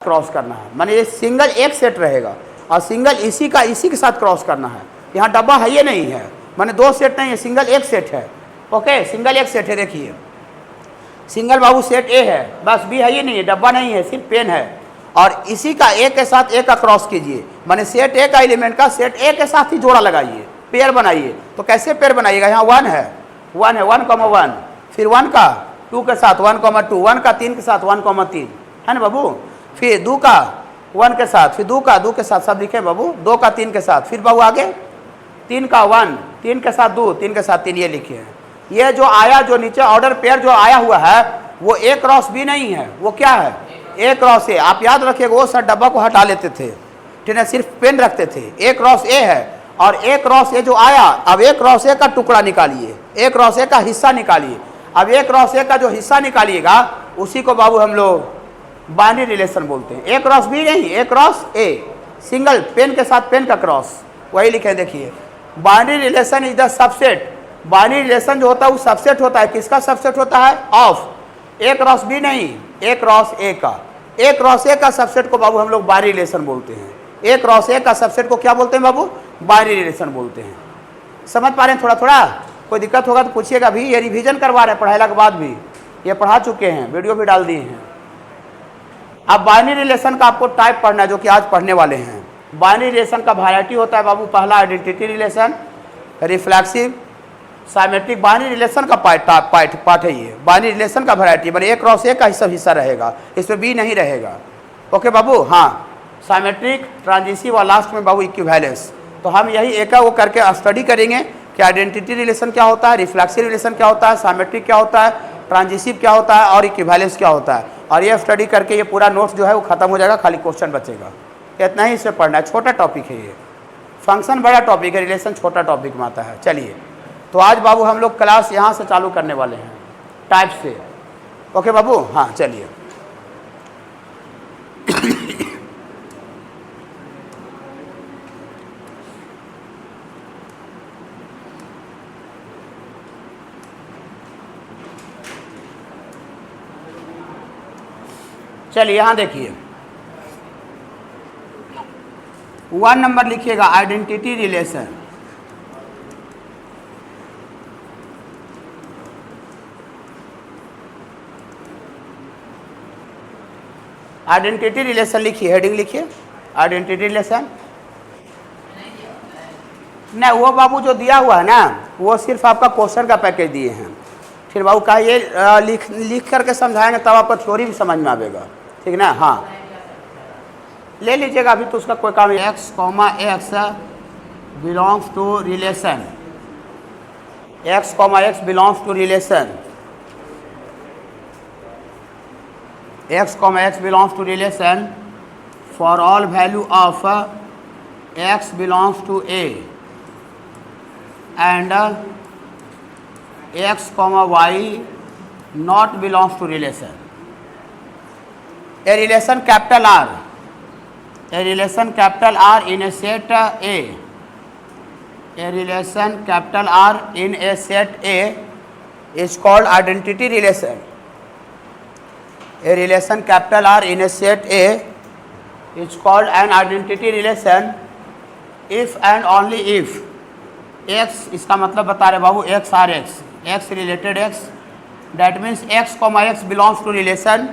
Cross करना है, माने ये सिंगल एक सेट रहेगा और सिंगल इसी के साथ क्रॉस करना है। यहाँ डब्बा है ये नहीं है, माने दो सेट नहीं है, सिंगल एक सेट है। ओके, सिंगल एक सेट है। देखिए सिंगल बाबू सेट ए है, बस बी है ये नहीं है, डब्बा नहीं है, सिर्फ पेन है। और इसी का ए के साथ ए का क्रॉस कीजिए, माने सेट ए का एलिमेंट का सेट ए के साथ ही जोड़ा लगाइए, पेयर बनाइए। तो कैसे पेयर बनाइएगा? यहाँ 1 है, 1,1, फिर 1 का 2 के साथ 1,2, 1 का 3 के साथ 1,3 है ना बाबू। फिर 2 का 1 के साथ, फिर 2 का 2 के साथ, सब लिखे बाबू। 2 का 3 के साथ, फिर बाबू आगे 3 का 1, 3 के साथ 2, 3 के साथ 3, ये लिखे हैं। ये जो आया, जो नीचे ऑर्डर पेयर जो आया हुआ है वो ए क्रॉस बी नहीं है, वो क्या है? ए क्रॉस ए। आप याद रखिएगा, वो सर डब्बा को हटा लेते थे, ठीक है, सिर्फ पेन रखते थे। ए क्रॉस ए है और ए क्रॉस ए जो आया, अब ए क्रॉस ए का टुकड़ा निकालिए, ए क्रॉस ए का हिस्सा निकालिए। अब ए क्रॉस ए का जो हिस्सा निकालिएगा उसी को बाबू हम लोग बाइनरी रिलेशन बोलते हैं। ए क्रॉस बी नहीं, ए क्रॉस ए, सिंगल पेन के साथ पेन का क्रॉस, वही लिखे। देखिए binary relation is the subset. Binary relation जो होता है वो सबसेट होता है, किसका सबसेट होता है? ऑफ ए क्रॉस बी नहीं, ए क्रॉस ए का। ए क्रॉस ए का सबसेट को बाबू हम लोग बाइनरी रिलेशन बोलते हैं। ए क्रॉस ए का सबसेट को क्या बोलते हैं बाबू? बाइनरी रिलेशन बोलते हैं। समझ पा रहे हैं? थोड़ा थोड़ा कोई दिक्कत होगा तो पूछिएगा। अभी ये रिवीजन करवा रहे हैं, पढ़ाने के बाद भी ये पढ़ा चुके हैं, वीडियो भी डाल दिए हैं। अब बाइनरी रिलेशन का आपको टाइप पढ़ना है, जो कि आज पढ़ने वाले हैं। बाइनरी रिलेशन का वैरायटी होता है बाबू, पहला identity relation, reflexive, symmetric. Binary relation का पार्ट है ये। बाइनरी रिलेशन का वैरायटी, माने ए क्रॉस ए का ही सब हिस्सा रहेगा, इसमें बी नहीं रहेगा। ओके बाबू। हाँ, साइमेट्रिक, ट्रांजिटिव और लास्ट में बाबू इक्विवेलेंस। तो हम यही एक वो करके स्टडी करेंगे कि आइडेंटिटी रिलेशन क्या होता है, रिफ्लेक्सिव रिलेशन क्या होता है, साइमेट्रिक क्या होता है, ट्रांजिटिव क्या होता है और इक्विवेलेंस क्या होता है। और ये स्टडी करके ये पूरा नोट्स जो है वो खत्म हो जाएगा, खाली क्वेश्चन बचेगा। इतना ही इसे पढ़ना है, छोटा टॉपिक है ये। फंक्शन बड़ा टॉपिक है, रिलेशन छोटा टॉपिक में आता है। चलिए, तो आज बाबू हम लोग क्लास यहाँ से चालू करने वाले हैं, टाइप से। ओके बाबू। हाँ चलिए। चलिए यहाँ देखिए 1 नंबर लिखिएगा, आइडेंटिटी रिलेशन। आइडेंटिटी रिलेशन लिखिए, हेडिंग लिखिए, आइडेंटिटी रिलेशन। नहीं, वो बाबू जो दिया हुआ है ना, वो सिर्फ आपका क्वेश्चन का पैकेज दिए हैं। फिर बाबू का ये लिख करके समझाएंगे, तब आपको थ्योरी भी समझ में आएगा, ठीक ना। हाँ ले लीजिएगा, अभी तो उसका कोई काम नहीं। X comma x belongs to relation, x comma x belongs to relation, x, x belongs to relation for all value of x belongs to a and x, y not belongs to relation. A relation capital R, a relation capital R in a set A, a relation capital R in a set A is called identity relation. A relation capital R in a set A is called an identity relation if and only if x, इसका मतलब बता रहे बाबू, x R x, x related x, that means x, x belongs to relation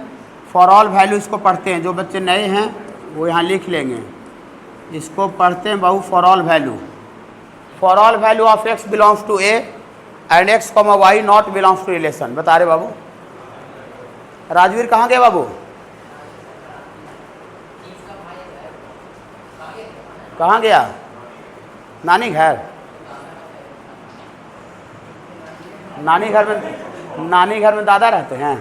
for all value। इसको पढ़ते हैं, जो बच्चे नए हैं वो यहाँ लिख लेंगे, इसको पढ़ते हैं बाबू, for all value of x belongs to A and x, y not belongs to relation। बता रहे बाबू। राजवीर कहाँ गए बाबू? कहाँ गया? नानी घर। नानी घर में दादा रहते हैं।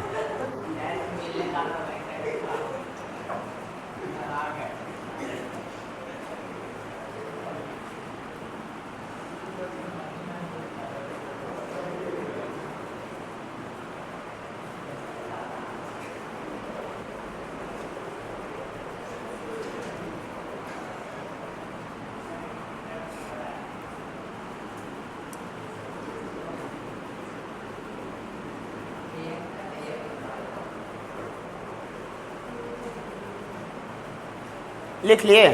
लिख लिए।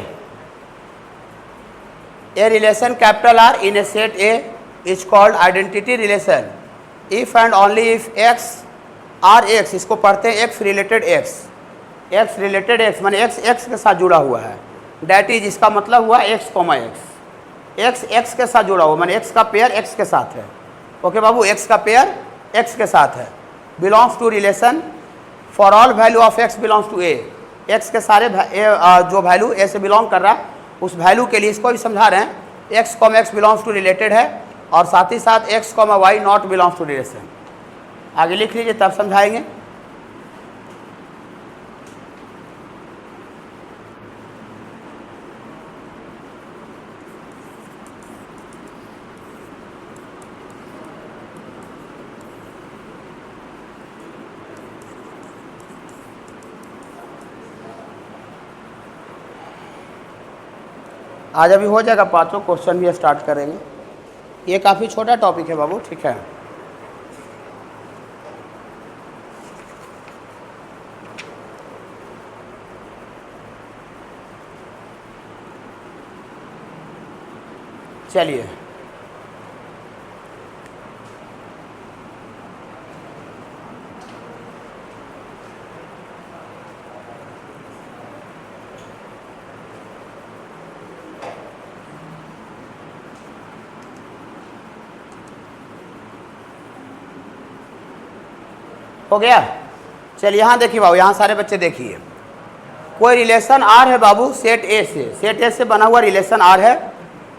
A relation capital R in a set A is called identity relation if and only if x R x, इसको पढ़ते हैं x related x, x related x माने एक्स एक्स के साथ जुड़ा हुआ है, डैट इज इसका मतलब हुआ x comma x, x x के साथ जुड़ा हुआ माने एक्स का पेयर एक्स के साथ है। ओके बाबू, एक्स का पेयर एक्स के साथ है। Belongs to relation for all value of x belongs to A, x के सारे जो वैल्यू ए से बिलोंग कर रहा है उस वैल्यू के लिए इसको भी समझा रहे हैं, x comma x belongs to related है और साथ ही साथ x comma y not belongs to relation. आगे लिख लीजिए तब समझाएंगे। आज अभी हो जाएगा, पांचों क्वेश्चन भी स्टार्ट करेंगे। ये काफ़ी छोटा टॉपिक है बाबू, ठीक है। चलिए हो गया। चलिए यहाँ देखिए बाबू, यहाँ सारे बच्चे देखिए, कोई रिलेशन आर है बाबू सेट ए से, सेट ए से बना हुआ रिलेशन आर है,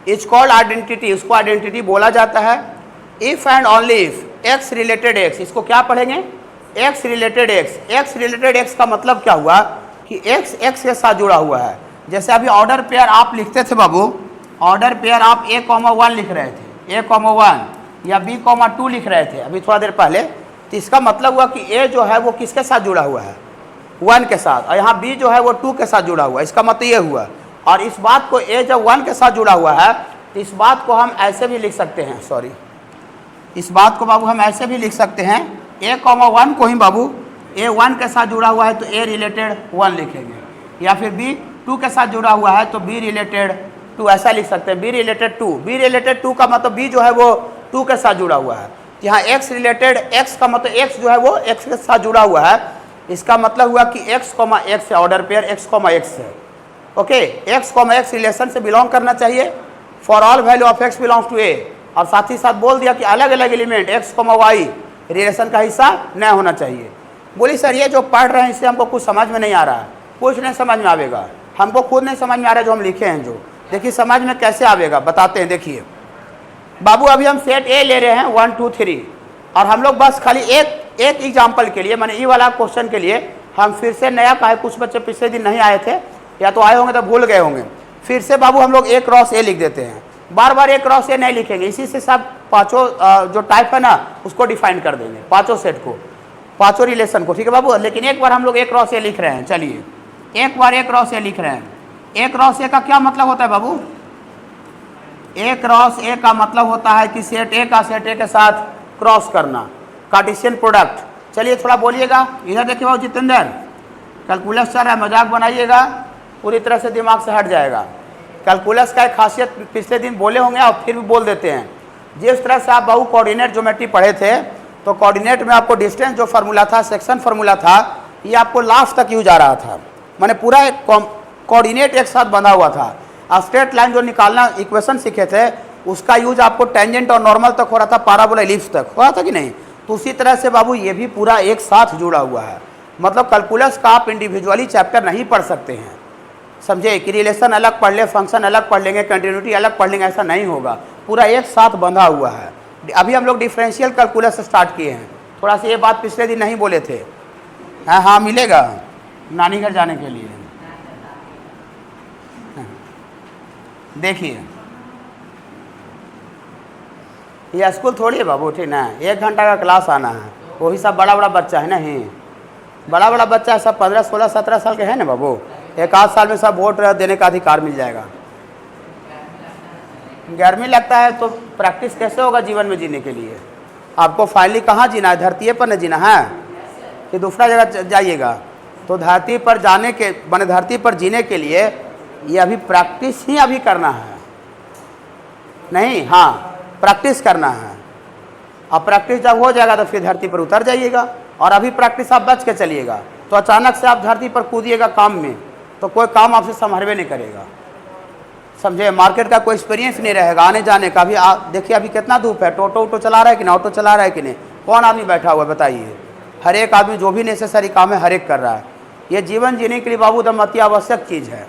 इज कॉल्ड आइडेंटिटी, उसको आइडेंटिटी बोला जाता है। If and only if x related x, इसको क्या पढ़ेंगे, x related x. X related x का मतलब क्या हुआ कि एक्स एक्स के साथ जुड़ा हुआ है। जैसे अभी ऑर्डर पेयर आप लिखते थे बाबू, ऑर्डर पेयर आप ए कॉमा 1 लिख रहे थे, ए कॉमा 1 या बी कॉमा 2 लिख रहे थे अभी थोड़ा देर पहले, तो इसका मतलब हुआ कि ए जो है वो किसके साथ जुड़ा हुआ है, 1 के साथ, और यहाँ बी जो है वो 2 के साथ जुड़ा हुआ है। इसका मतलब ये हुआ, और इस बात को ए जब 1 के साथ जुड़ा हुआ है तो इस बात को हम ऐसे भी लिख सकते हैं, सॉरी, इस बात को बाबू हम ऐसे भी लिख सकते हैं, ए कॉमा 1 को ही बाबू ए 1 के साथ जुड़ा हुआ है तो ए रिलेटेड 1 लिखेंगे, या फिर बी 2 के साथ जुड़ा हुआ है तो बी रिलेटेड 2 ऐसा लिख सकते हैं, बी रिलेटेड 2। बी रिलेटेड 2 का मतलब बी जो है वो 2 के साथ जुड़ा हुआ है। यहाँ एक्स रिलेटेड एक्स का मतलब एक्स जो है वो एक्स के साथ जुड़ा हुआ है, इसका मतलब हुआ कि एक्स कॉमा एक्स है, order pair x comma x है। Okay, x comma x relation से बिलोंग करना चाहिए, for all value of x belongs to A, और साथ ही साथ बोल दिया कि अलग अलग element x comma y relation का हिस्सा न होना चाहिए। बोली सर ये जो पढ़ रहे हैं इससे हमको कुछ समझ में नहीं आ रहा है, कुछ नहीं समझ में आवेगा, हमको खुद नहीं समझ में आ रहा है जो हम लिखे हैं, जो देखिए समझ में कैसे आवेगा बताते हैं। देखिए बाबू अभी हम सेट ए ले रहे हैं 1 2 3, और हम लोग बस खाली एक एग्जाम्पल के लिए माने ई वाला क्वेश्चन के लिए हम फिर से नया का है, कुछ बच्चे पिछले दिन नहीं आए थे या तो आए होंगे तो भूल गए होंगे, फिर से बाबू हम लोग ए क्रॉस ए लिख देते हैं, बार बार ए क्रॉस ए नहीं लिखेंगे, इसी से सब पांचों जो टाइप है ना उसको डिफाइन कर देंगे, पांचों सेट को, पांचों रिलेशन को, ठीक है बाबू। लेकिन एक बार हम लोग ए क्रॉस ए लिख रहे हैं, चलिए एक बार ए क्रॉस ए लिख रहे हैं। ए क्रॉस ए का क्या मतलब होता है बाबू, ए क्रॉस ए का मतलब होता है कि सेट ए का सेट ए के साथ क्रॉस करना, कार्टेशियन प्रोडक्ट। चलिए थोड़ा बोलिएगा, इधर देखिए बाबू जितेंद्र, कैलकुलस चल रहा है, मजाक बनाइएगा, पूरी तरह से दिमाग से हट जाएगा। कैलकुलस का एक खासियत पिछले दिन बोले होंगे और फिर भी बोल देते हैं, जिस तरह से आप बाबू कोऑर्डिनेट ज्योमेट्री पढ़े थे तो कोऑर्डिनेट में आपको डिस्टेंस जो फार्मूला था, सेक्शन फार्मूला था, ये आपको लास्ट तक यूज आ रहा था, माने पूरा एक कोऑर्डिनेट एक साथ बंधा हुआ था। स्ट्रेट लाइन जो निकालना इक्वेशन सीखे थे उसका यूज आपको टेंजेंट और नॉर्मल तक हो रहा था, पैराबोला एलिप्स तक हो रहा था कि नहीं। तो उसी तरह से बाबू ये भी पूरा एक साथ जुड़ा हुआ है, मतलब कैलकुलस का आप इंडिविजुअली चैप्टर नहीं पढ़ सकते हैं, समझे कि रिलेशन अलग पढ़ ले, फंक्शन अलग पढ़ लेंगे, कंटिन्यूटी अलग पढ़ लेंगे, ऐसा नहीं होगा, पूरा एक साथ बंधा हुआ है। अभी हम लोग डिफरेंशियल कैलकुलस स्टार्ट किए हैं, थोड़ा सा ये बात पिछले दिन नहीं बोले थे। हाँ हाँ मिलेगा नानी घर जाने के लिए। देखिए ये स्कूल थोड़ी है बाबू, ठीक ना, 1 घंटा का क्लास आना है, वही सब बड़ा बड़ा बच्चा है नहीं, बड़ा बड़ा बच्चा सब 15 16 17 साल के है ना बाबू, 1 आध साल में सब वोट देने का अधिकार मिल जाएगा। गर्मी लगता है तो प्रैक्टिस कैसे होगा जीवन में जीने के लिए, आपको फाइनली कहाँ जीना है, धरती पर न जीना है कि दूसरा जगह जाइएगा। तो धरती पर जाने के माने धरती पर जीने के लिए ये अभी प्रैक्टिस ही अभी करना है, नहीं, हाँ प्रैक्टिस करना है। अब प्रैक्टिस जब हो जाएगा तो फिर धरती पर उतर जाइएगा, और अभी प्रैक्टिस आप बच के चलिएगा तो अचानक से आप धरती पर कूदिएगा काम में तो कोई काम आपसे संभलवे नहीं करेगा, समझे। मार्केट का कोई एक्सपीरियंस नहीं रहेगा आने जाने का। अभी आप देखिए अभी कितना धूप है, टोटो चला रहा है कि नहीं, ऑटो चला रहा है कि नहीं, कौन आदमी बैठा हुआ है बताइए। हर एक आदमी जो भी नेसेसरी काम है हर एक कर रहा है। ये जीवन जीने के लिए बाबू दम अति आवश्यक चीज़ है।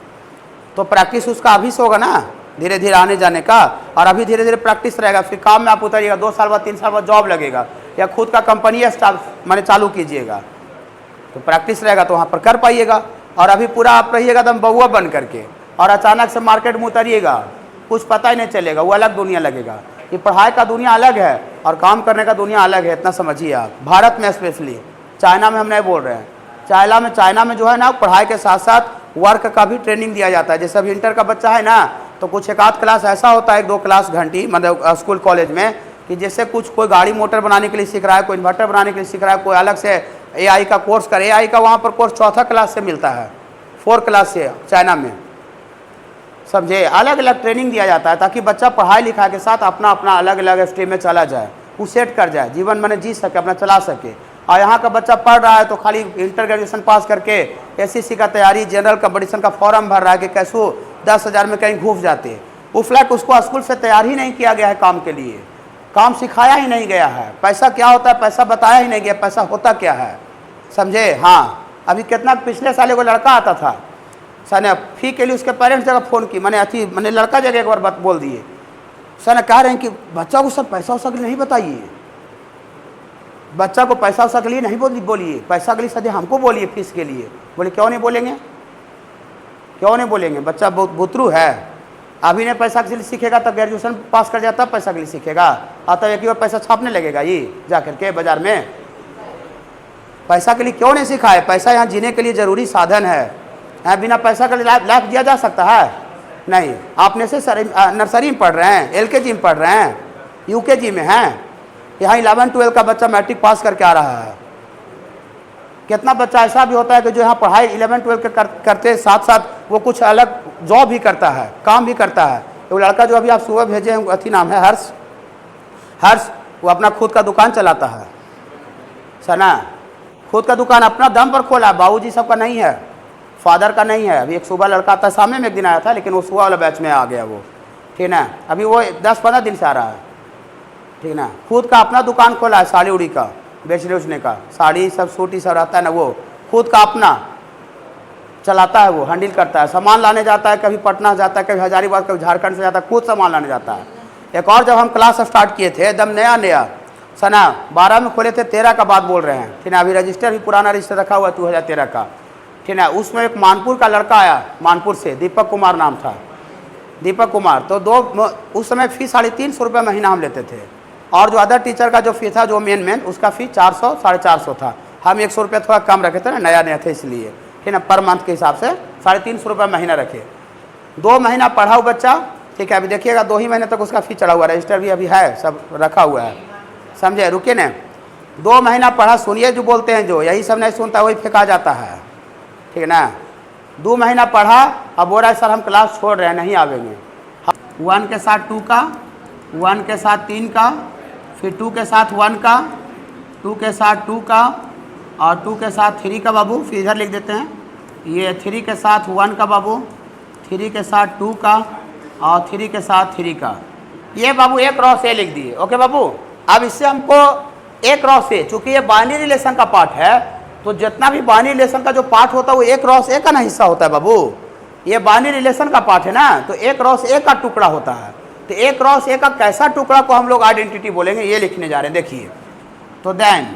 तो प्रैक्टिस उसका अभी से होगा ना, धीरे धीरे आने जाने का, और अभी धीरे धीरे प्रैक्टिस रहेगा, फिर काम में आप उतरिएगा। 2 साल बाद 3 साल बाद जॉब लगेगा या खुद का कंपनी मैंने चालू कीजिएगा, तो प्रैक्टिस रहेगा तो वहाँ पर कर पाइएगा। और अभी पूरा आप रहिएगा दम बउआ बन करके, और अचानक से मार्केट में उतरिएगा, कुछ पता ही नहीं चलेगा, वो अलग दुनिया लगेगा। ये पढ़ाई का दुनिया अलग है और काम करने का दुनिया अलग है, इतना समझिए आप। भारत में स्पेशली, चाइना में हम नहीं बोल रहे हैं। चाइना में जो है ना, पढ़ाई के साथ साथ वर्क का भी ट्रेनिंग दिया जाता है। जैसे अभी इंटर का बच्चा है ना, तो कुछ 1 आध क्लास ऐसा होता है, 1-2 क्लास घंटी मतलब स्कूल कॉलेज में, कि जैसे कुछ कोई गाड़ी मोटर बनाने के लिए सीख रहा है, कोई इन्वर्टर बनाने के लिए सीख रहा है, कोई अलग से AI का कोर्स करे। AI का वहाँ पर कोर्स 4था क्लास से मिलता है, 4 क्लास से चाइना में, समझे। अलग अलग ट्रेनिंग दिया जाता है ताकि बच्चा पढ़ाई लिखाई के साथ अपना अपना अलग अलग स्ट्रीम में चला जाए, वो सेट कर जाए, जीवन मैंने जी सके, अपना चला सके। और यहाँ का बच्चा पढ़ रहा है तो खाली इंटर ग्रेजुएशन पास करके SSC का तैयारी, जनरल कंपटीशन का फॉर्म भर रहा है कि कैसो 10,000 में कहीं घुस जाते। उफ्लैट उसको स्कूल से तैयार ही नहीं किया गया है काम के लिए, काम सिखाया ही नहीं गया है। पैसा क्या होता है पैसा बताया ही नहीं गया, पैसा होता क्या है, समझे। हाँ, अभी कितना पिछले साल एगो लड़का आता था सर, फी के लिए उसके पेरेंट्स जगह फ़ोन की, मैंने लड़का जगह एक बार बोल दिए, सर कह रहे हैं कि बच्चा को सर पैसा उसा के लिए नहीं बताइए, बच्चा को पैसा उसा के लिए नहीं बोलिए, पैसा के लिए सर हमको बोलिए फीस के लिए। बोले क्यों नहीं बोलेंगे, क्यों नहीं बोलेंगे, बच्चा बहुत बुतरू है। अभी नहीं पैसा के लिए सीखेगा तो ग्रेजुएशन पास कर जाता, पैसा के लिए सीखेगा, और तब एक ही बार पैसा छापने लगेगा ये जा करके बाजार में। पैसा के लिए क्यों नहीं सीखा है, पैसा यहाँ जीने के लिए ज़रूरी साधन है। बिना पैसा के लिए लाइफ दिया जा सकता है नहीं। आप नर्सरी में पढ़ रहे हैं, LKG में पढ़ रहे हैं, UKG में हैं, यहाँ 11-12 का बच्चा मैट्रिक पास करके आ रहा है। कितना बच्चा ऐसा भी होता है कि जो यहाँ पढ़ाई 11-12 के करते साथ साथ वो कुछ अलग जॉब भी करता है, काम भी करता है। वो लड़का जो अभी आप सुबह भेजे हैं, अथी नाम है हर्ष, वो अपना खुद का दुकान चलाता है सना, खुद का दुकान अपना दम पर खोला है, बाबूजी सबका नहीं है, फादर का नहीं है। अभी एक सुबह लड़का था, सामने में एक दिन आया था, लेकिन वो सुबह वाला बैच में आ गया वो, ठीक ना। अभी वो 10-15 दिन से आ रहा है, ठीक ना। खुद का अपना दुकान खोला है, साड़ी उड़ी का बेचने उचने का, साड़ी सब सूटी सब रहता है ना, वो खुद का अपना चलाता है, वो हैंडल करता है। सामान लाने जाता है, कभी पटना जाता है, कभी हजारीबाग, कभी झारखंड से जाता है, खुद सामान लाने जाता है। एक और जब हम क्लास स्टार्ट किए थे एकदम नया सना, 12 में खोले थे, 13 का बात बोल रहे हैं, ठीक है। अभी रजिस्टर भी पुराना रजिस्टर रखा हुआ है 2013 का, ठीक है। उसमें एक मानपुर का लड़का आया, मानपुर से, दीपक कुमार नाम था, दीपक कुमार। तो उस समय फीस 350 रुपये महीना हम लेते थे, और जो अदर टीचर का जो फी था, जो मेन उसका फी 400-450 था। हम 100 रुपये थोड़ा कम रखे थे ना, नया थे इसलिए, ठीक है ना। पर मंथ के हिसाब से 350 रुपये महीना रखे। 2 महीना पढ़ा हुआ बच्चा, ठीक है। अभी देखिएगा 2 ही महीने तक उसका फी चढ़ा हुआ, रजिस्टर भी अभी है, सब रखा हुआ है, समझे। रुकिए ना, 2 महीना पढ़ा, सुनिए जो बोलते हैं, जो यही सब नहीं सुनता वही फेंका जाता है, ठीक है ना। 2 महीना पढ़ा, अब बोल रहा है सर हम क्लास छोड़ रहे हैं, नहीं आवेंगे। 1 के साथ 2 का, 1 के साथ 3 का, फिर 2 के साथ 1 का, 2 के साथ 2 का, और 2 के साथ 3 का बाबू। फिर इधर लिख देते हैं, ये 3 के साथ 1 का बाबू, 3 के साथ 2 का, और 3 के साथ 3 का। ये बाबू एक रॉ से लिख दिए, ओके बाबू। अब इससे हमको एक रॉ से, चूँकि ये बाइनरी रिलेशन का पार्ट है, तो जितना भी बाइनरी रिलेशन का जो पार्ट होता है वो एक रॉ से एक का ना हिस्सा होता है बाबू। ये बाइनरी रिलेशन का पार्ट है ना, तो एक रॉ से एक का टुकड़ा होता है। तो एक रॉ से एक का कैसा टुकड़ा को हम लोग आइडेंटिटी बोलेंगे, ये लिखने जा रहे हैं, देखिए। तो देन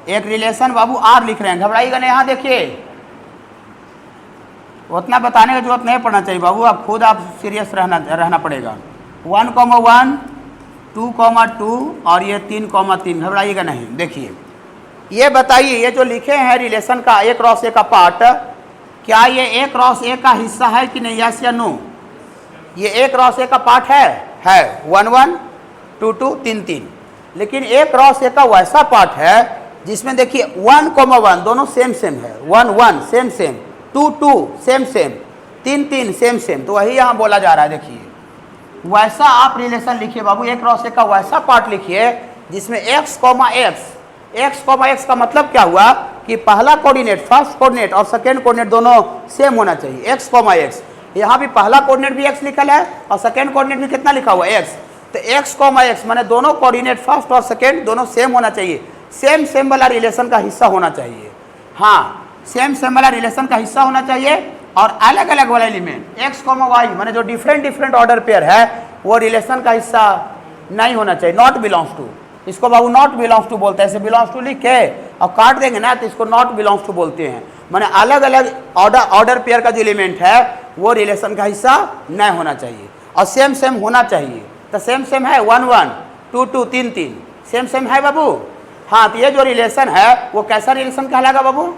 एक रिलेशन बाबू R लिख रहे हैं, घबराइएगा नहीं। यहाँ देखिए, उतना बताने की जरूरत नहीं पड़ना चाहिए बाबू, आप खुद आप सीरियस रहना पड़ेगा। 1,1, 2,2 और ये 3,3, घबराइएगा नहीं। देखिए ये बताइए, ये जो लिखे हैं रिलेशन का एक रॉ से का पार्ट, क्या ये एक रॉ से का हिस्सा है कि नहीं, यस या नो। ये एक रॉ से का पार्ट है 1,1, 2,2, 3,3। लेकिन एक रॉ से का वैसा पार्ट है जिसमें देखिए 1,1 दोनों सेम है, 1,1 सेम, 2,2 सेम, तीन तीन सेम सेम, तो वही यहाँ बोला जा रहा है। देखिए वैसा आप रिलेशन लिखिए बाबू, एक क्रॉस एक का वैसा पार्ट लिखिए जिसमें x, x का मतलब क्या हुआ कि पहला कोऑर्डिनेट, फर्स्ट कोऑर्डिनेट और सेकेंड कोऑर्डिनेट दोनों सेम होना चाहिए, x, यहाँ भी पहला कोऑर्डिनेट भी x लिखा है और सेकेंड कोऑर्डिनेट भी कितना लिखा हुआ है x, तो x, माने दोनों कोऑर्डिनेट फर्स्ट और सेकेंड दोनों सेम होना चाहिए, सेम सेम वाला रिलेशन का हिस्सा होना चाहिए। हाँ, सेम सेम वाला रिलेशन का हिस्सा होना चाहिए और अलग अलग वाला एलिमेंट x, y माने जो डिफरेंट ऑर्डर पेयर है वो रिलेशन का हिस्सा नहीं होना चाहिए, नॉट बिलोंग्स टू। इसको बाबू नॉट बिलोंग्स टू बोलते हैं, ऐसे बिलोंग्स टू लिख के और काट देंगे ना तो इसको नॉट बिलोंग्स टू बोलते हैं। माने अलग अलग ऑर्डर पेयर का जो एलिमेंट है वो रिलेशन का हिस्सा नहीं होना चाहिए और सेम सेम होना चाहिए। तो सेम सेम है 1 1 2 2 3 3, सेम सेम है बाबू। हाँ, तो ये जो रिलेशन है वो कैसा रिलेशन कहलाएगा बाबू?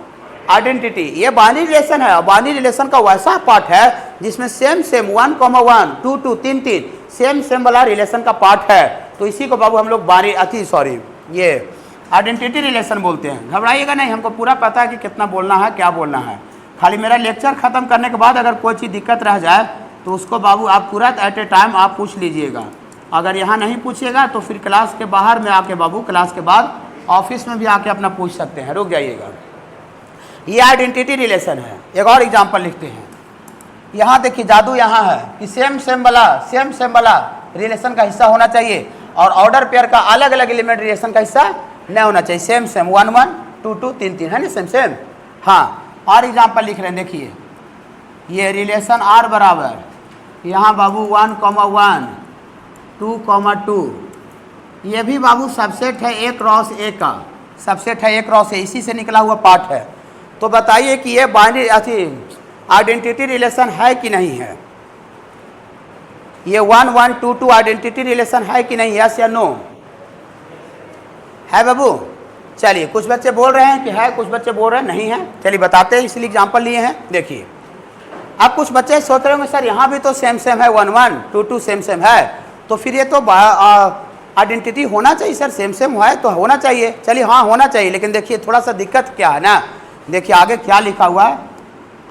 आइडेंटिटी। ये बाइनरी रिलेशन है और बाइनरी रिलेशन का वैसा पार्ट है जिसमें सेम सेम 1 1 2 2 3 3 सेम सेम वाला रिलेशन का पार्ट है, तो इसी को बाबू हम लोग ये आइडेंटिटी रिलेशन बोलते हैं। घबराइएगा नहीं, हमको पूरा पता है कि कितना बोलना है, क्या बोलना है। खाली मेरा लेक्चर खत्म करने के बाद अगर कोई चीज़ दिक्कत रह जाए तो उसको बाबू आप तुरंत एट ए टाइम आप पूछ लीजिएगा। अगर यहाँ नहीं पूछिएगा तो फिर क्लास के बाहर में आके बाबू, क्लास के बाद ऑफिस में भी आके अपना पूछ सकते हैं, रुक जाइएगा। ये आइडेंटिटी रिलेशन है। एक और एग्जांपल लिखते हैं। यहाँ देखिए जादू यहाँ है कि सेम सेम वाला रिलेशन का हिस्सा होना चाहिए और ऑर्डर पेयर का अलग अलग एलिमेंट रिलेशन का हिस्सा नहीं होना चाहिए, सेम सेम 1 1 2 2 3 3 है ना, सेम सेम। हाँ, और एग्जांपल लिख रहे हैं, देखिए ये रिलेशन R बराबर यहाँ बाबू 1 1 2 2, ये भी बाबू सबसेट है A क्रॉस A का, सबसेट है A क्रॉस A, इसी से निकला हुआ पार्ट है। तो बताइए कि ये बाइनरी आइडेंटिटी रिलेशन है कि नहीं है? ये 1 1 2 2 आइडेंटिटी रिलेशन है कि नहीं, यस या नो? है बाबू? चलिए, कुछ बच्चे बोल रहे हैं कि है, कुछ बच्चे बोल रहे हैं नहीं है। चलिए बताते हैं, इसलिए एग्जांपल लिए हैं। देखिए अब कुछ बच्चे सोच रहे होंगे सर यहाँ भी तो सेम सेम है, 1 1 2 2 सेम सेम है, तो फिर ये तो आइडेंटिटी होना चाहिए सर, सेम सेम है तो होना चाहिए। चलिए हाँ होना चाहिए, लेकिन देखिए थोड़ा सा दिक्कत क्या है ना, देखिए आगे क्या लिखा हुआ है।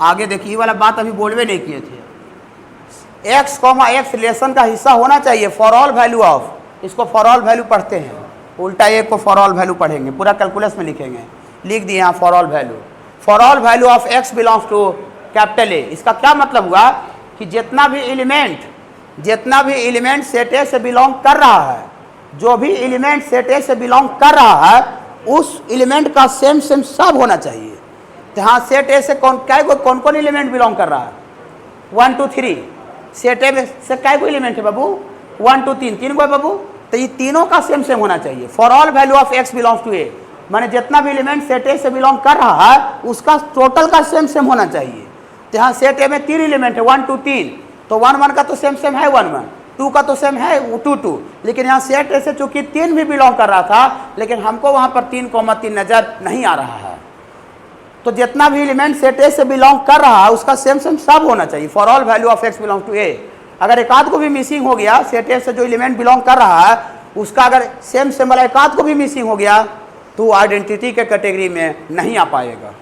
आगे देखिए, ये वाला बात अभी बोलवे नहीं किए थे। x, रिलेशन का हिस्सा होना चाहिए फॉर ऑल वैल्यू ऑफ, इसको फॉर ऑल वैल्यू पढ़ते हैं, उल्टा ए को फॉर ऑल वैल्यू पढ़ेंगे, पूरा कैलकुलस में लिखेंगे, लिख दिए यहाँ for all value of x belongs to capital A. इसका क्या मतलब हुआ कि जितना भी एलिमेंट सेट ए से बिलोंग कर रहा है, जो भी एलिमेंट सेट ए से बिलोंग कर रहा है उस एलिमेंट का सेम सेम सब होना चाहिए। तो हाँ, सेट ए से कौन कौन एलिमेंट बिलोंग कर रहा है? 1 2 3, सेट ए से क्या एलिमेंट है बाबू? 1 2 3, 3 को है बाबू, तो ये तीनों का सेम सेम होना चाहिए। For all value of x belongs to A, माने जितना भी एलिमेंट सेट ए से बिलोंग कर रहा है उसका टोटल का सेम सेम होना चाहिए। तो यहाँ सेट ए में 3 एलिमेंट है, 1 2 3, तो 1 1 का तो सेम सेम है 1 1, 2 का तो सेम है 2 2, लेकिन यहाँ सेट ए से चूंकि 3 भी बिलोंग कर रहा था, लेकिन हमको वहाँ पर 3,3 नजर नहीं आ रहा है। तो जितना भी एलिमेंट सेट ए से बिलोंग कर रहा है उसका सेम सेम सब होना चाहिए। For all value of x belong to A, अगर एक आध को भी मिसिंग हो गया, सेट ए से जो एलिमेंट बिलोंग कर रहा है उसका अगर सेम सेम वाला एक आध को भी मिसिंग हो गया तो आइडेंटिटी के कैटेगरी में नहीं आ पाएगा।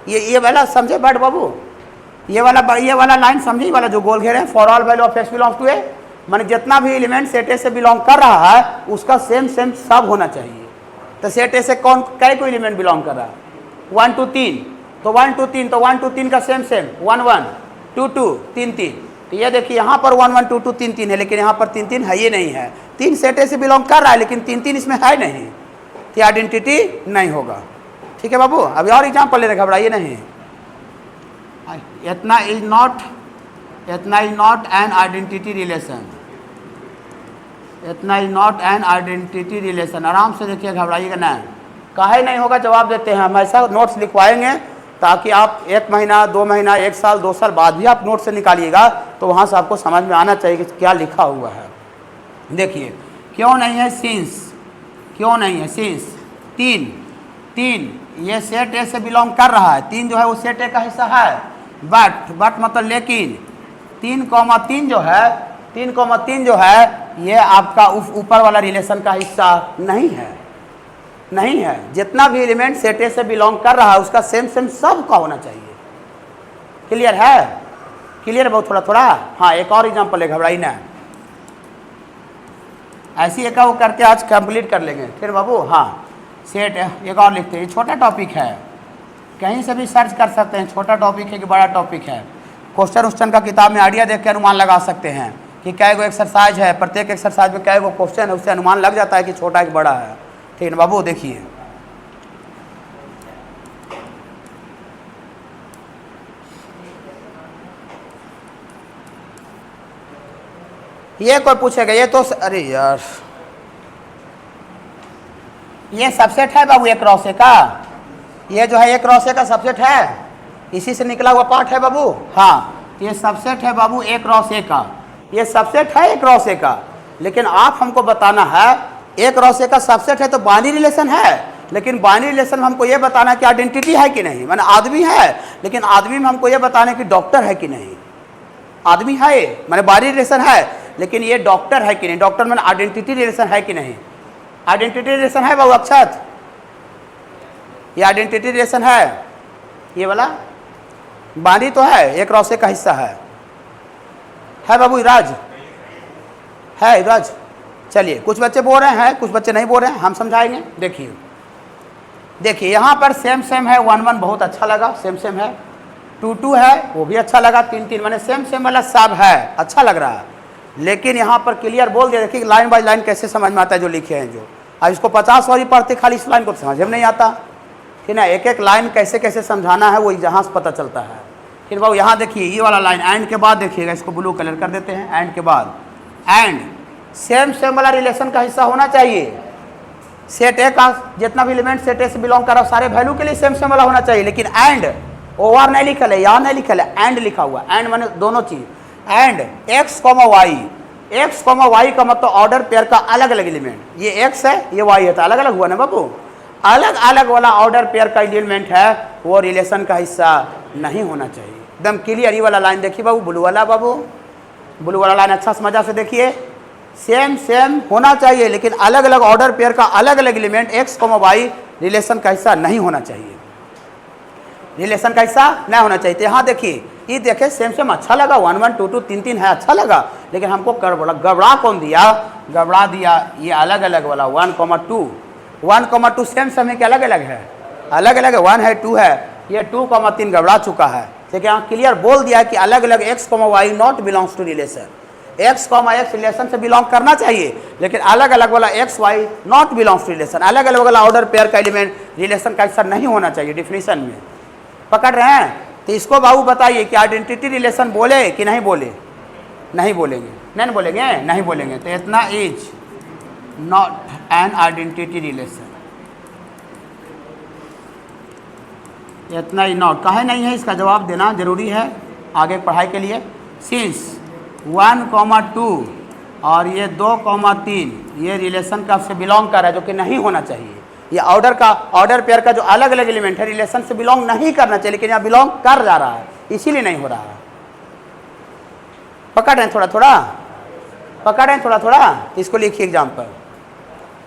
ये वाला समझे बट बाबू, ये वाला लाइन समझे, वाला जो गोल घेरे हैं, for all value of x belong to A, माने जितना भी एलिमेंट सेट ए से बिलोंग कर रहा है उसका सेम सेम सब होना चाहिए। तो सेट ए से कौन कै को एलिमेंट बिलोंग कर रहा है? 1 2 3, तो 1 2 3, तो 1 2 3 का सेम सेम 1 1 2 2 3 3। तो ये देखिए यहाँ पर 1 1 2 2 3 3 है, लेकिन यहाँ पर 3 3 है ही नहीं है। 3 सेट ए से बिलोंग कर रहा है लेकिन 3 3 इसमें है नहीं, तो आइडेंटिटी नहीं होगा। ठीक है बाबू, अभी और एग्जाम्पल ले रहे, घबराइए नहीं। इतना is not an identity relation, इतना is not an identity relation. आराम से देखिए, घबराइएगा ना। काहे नहीं होगा, जवाब देते हैं हम। ऐसा नोट्स लिखवाएंगे ताकि आप 1 महीना 2 महीना 1 साल 2 साल बाद भी आप नोट से निकालिएगा तो वहाँ से आपको समझ में आना चाहिए कि क्या लिखा हुआ है। देखिए क्यों नहीं है सिंस, क्यों नहीं है सिंस 3 ये सेट ए से बिलोंग कर रहा है, 3 जो है वो सेट ए का हिस्सा है, बट मतलब लेकिन 3,3 जो है 3,3 जो है ये आपका ऊपर वाला रिलेशन का हिस्सा नहीं है। जितना भी एलिमेंट सेट ए से बिलोंग कर रहा है उसका सेम सेम सब का होना चाहिए। क्लियर है? क्लियर बहुत थोड़ा थोड़ा? हाँ, एक और एग्जाम्पल है, घबराई ना, ऐसी एक वो करके आज कंप्लीट कर लेंगे फिर बाबू। हाँ, सेट एक और लिखते हैं, छोटा टॉपिक है, कहीं से भी सर्च कर सकते हैं, छोटा टॉपिक है कि बड़ा टॉपिक है। क्वेश्चन उश्चन का किताब में आइडिया देख के अनुमान लगा सकते हैं कि क्या गो एक्सरसाइज है, प्रत्येक एक्सरसाइज में क्या गो क्वेश्चन है, उससे अनुमान लग जाता है कि छोटा है कि बड़ा है। ठीक है बाबू, देखिए ये कोई पूछेगा, ये तो अरे यार, ये सबसेट है बाबू एक क्रॉस ए का, ये जो है एक क्रॉस ए का सबसेट है, इसी से निकला हुआ पार्ट है बाबू। हाँ, ये सबसेट है बाबू एक क्रॉस ए का, ये सबसेट है एक क्रॉस ए का। लेकिन आप हमको बताना है एक क्रॉस ए का सबसेट है तो बाइनरी रिलेशन है, लेकिन बाइनरी रिलेशन में हमको ये बताना है कि आइडेंटिटी है कि नहीं, माने आदमी है, लेकिन आदमी में हमको ये बताना है कि डॉक्टर है कि नहीं। आदमी है माने बाइनरी रिलेशन है, लेकिन ये डॉक्टर है कि नहीं, डॉक्टर माने आइडेंटिटी रिलेशन है कि नहीं। आइडेंटिटी रिलेशन है बाबू अक्षत, ये आइडेंटिटी रिलेशन है, ये वाला बाइनरी तो है, एक क्रॉस ए का हिस्सा है बाबू। इराज है, इराज चलिए, कुछ बच्चे बोल रहे हैं, कुछ बच्चे नहीं बोल रहे हैं, हम समझाएंगे। देखिए देखिए यहाँ पर सेम सेम है, 1 1 बहुत अच्छा लगा, सेम सेम है, 2 2 है वो भी अच्छा लगा, 3 3 मैंने सेम सेम वाला सब है, अच्छा लग रहा है। लेकिन यहाँ पर क्लियर बोल दिया, देखिए लाइन बाय लाइन कैसे समझ में आता है जो लिखे हैं जो। अब इसको 50 वाली पढ़ते खाली इस लाइन को समझ में नहीं आता, ठीक है, एक एक लाइन कैसे कैसे समझाना है वो जहाँ से पता चलता है। फिर बाबू यहाँ देखिए ये वाला लाइन एंड के बाद देखिएगा, इसको ब्लू कलर कर देते हैं, एंड के बाद एंड सेम सेम वाला रिलेशन का हिस्सा होना चाहिए। सेट ए का जितना भी एलिमेंट सेट ए से बिलोंग कर रहा है सारे वैल्यू के लिए सेम सेम वाला होना चाहिए। लेकिन एंड ओवर नहीं लिखल है, यहाँ नहीं लिखल है, एंड लिखा हुआ, एंड माने दोनों चीज। And x comma y, x comma y का मतलब ऑर्डर पेयर का अलग अलग एलिमेंट, ये एक्स है ये वाई है, तो अलग अलग हुआ ना बाबू, अलग अलग वाला ऑर्डर पेयर का एलिमेंट है वो रिलेशन का हिस्सा नहीं होना चाहिए। एकदम क्लियर ये वाला लाइन देखिए बाबू, ब्लू वाला बाबू, ब्लू वाला लाइन अच्छा समझा से देखिए, सेम सेम होना चाहिए लेकिन अलग अलग ऑर्डर पेयर का अलग अलग element x comma y relation का हिस्सा नहीं होना चाहिए, रिलेशन का हिस्सा नहीं होना चाहिए। तो यहाँ देखिए ये देखे सेम सेम अच्छा लगा, 1 1 2 2 3 3 है, अच्छा लगा, लेकिन हमको गड़बड़ा कौन दिया, गड़बड़ा दिया ये अलग अलग वाला 1 2, 1 2 सेम सेम है कि अलग अलग है, अलग अलग है, 1 है 2 है, ये 2 3 गड़बड़ा चुका है। देखिए यहाँ क्लियर बोल दिया है कि अलग अलग x comma y not belongs to relation, x comma x relation से बिलोंग करना चाहिए, लेकिन अलग अलग वाला x y not belongs to relation, अलग अलग वाला ऑर्डर पेयर का एलिमेंट रिलेशन का हिस्सा नहीं होना चाहिए डिफिनीशन में। पकड़ रहे हैं? तो इसको बाबू बताइए कि आइडेंटिटी रिलेशन बोले कि नहीं बोले? नहीं बोलेंगे, नहीं बोलेंगे, नहीं बोलेंगे। तो इतना is not an identity relation, इतना ही नॉट काहे नहीं है, इसका जवाब देना जरूरी है आगे पढ़ाई के लिए। सिंस 1 2 और ये 2 3 ये रिलेशन का से बिलोंग कर रहा है, जो कि नहीं होना चाहिए। ये ऑर्डर पेयर का जो अलग अलग एलिमेंट है रिलेशन से बिलोंग नहीं करना चाहिए, लेकिन यहाँ बिलोंग कर जा रहा है, इसीलिए नहीं हो रहा है। पकड़ रहे हैं थोड़ा थोड़ा, पकड़ रहे हैं थोड़ा थोड़ा, इसको लिखिए एग्जाम्पल,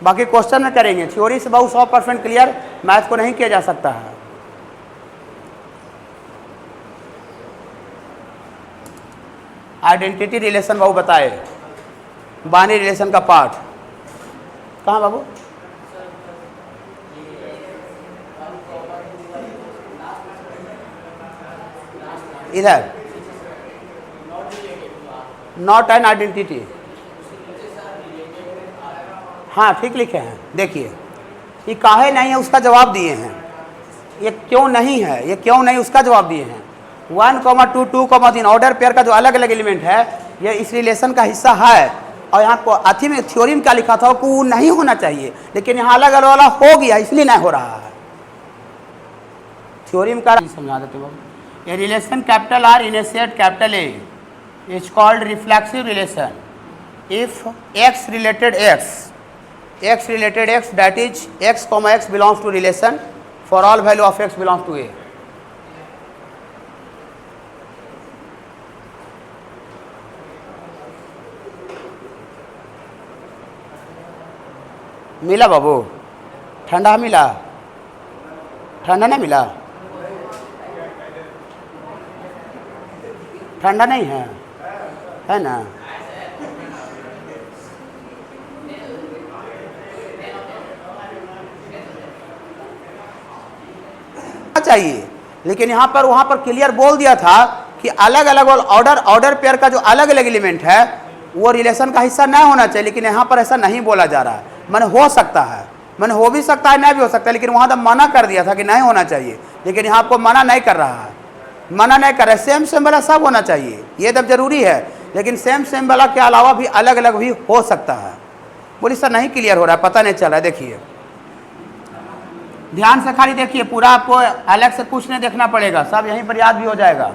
बाकी क्वेश्चन में करेंगे। थ्योरी से बहुत 100% क्लियर मैथ को नहीं किया जा सकता है। आइडेंटिटी रिलेशन बाबू बताए, बाइनरी रिलेशन का पार्ट कहाँ बाबू? इधर नॉट एन आइडेंटिटी, हाँ ठीक लिखे हैं। देखिए ये काहे नहीं है उसका जवाब दिए हैं, ये क्यों नहीं है, ये क्यों नहीं उसका जवाब दिए हैं। 1 2 2 3 ऑर्डर पेयर का जो अलग अलग एलिमेंट है ये इस रिलेशन का हिस्सा है, और यहाँ को अथी में थ्योरी में क्या लिखा था कि वो नहीं होना चाहिए, लेकिन यहाँ अलग अलग वाला हो गया इसलिए नहीं हो रहा है। थ्योरी में क्या समझा देते बाबू, a relation capital R in a set capital A is called reflexive relation if x related x that is x comma x belongs to relation for all value of x belongs to A. मिला बाबू? ठंडा मिला? ठंडा नहीं मिला? ठंडा नहीं है ना? चाहिए, लेकिन यहाँ पर वहाँ पर क्लियर बोल दिया था कि अलग अलग ऑर्डर पेयर का जो अलग अलग एलिमेंट है वो रिलेशन का हिस्सा नहीं होना चाहिए, लेकिन यहाँ पर ऐसा नहीं बोला जा रहा है। मैंने हो सकता है, मैंने हो भी सकता है, नहीं भी हो सकता है, लेकिन वहाँ तो मना कर दिया था कि नहीं होना चाहिए, लेकिन यहाँ आपको मना नहीं कर रहा है, मना नहीं कर रहा है। सेम सेम वाला सब होना चाहिए, ये तब जरूरी है, लेकिन सेम सेम वाला के अलावा भी अलग अलग भी हो सकता है। बोली सर नहीं क्लियर हो रहा है, पता नहीं चल रहा है। देखिए ध्यान से खाली देखिए, पूरा आपको अलग से कुछ नहीं देखना पड़ेगा, सब यहीं पर याद भी हो जाएगा।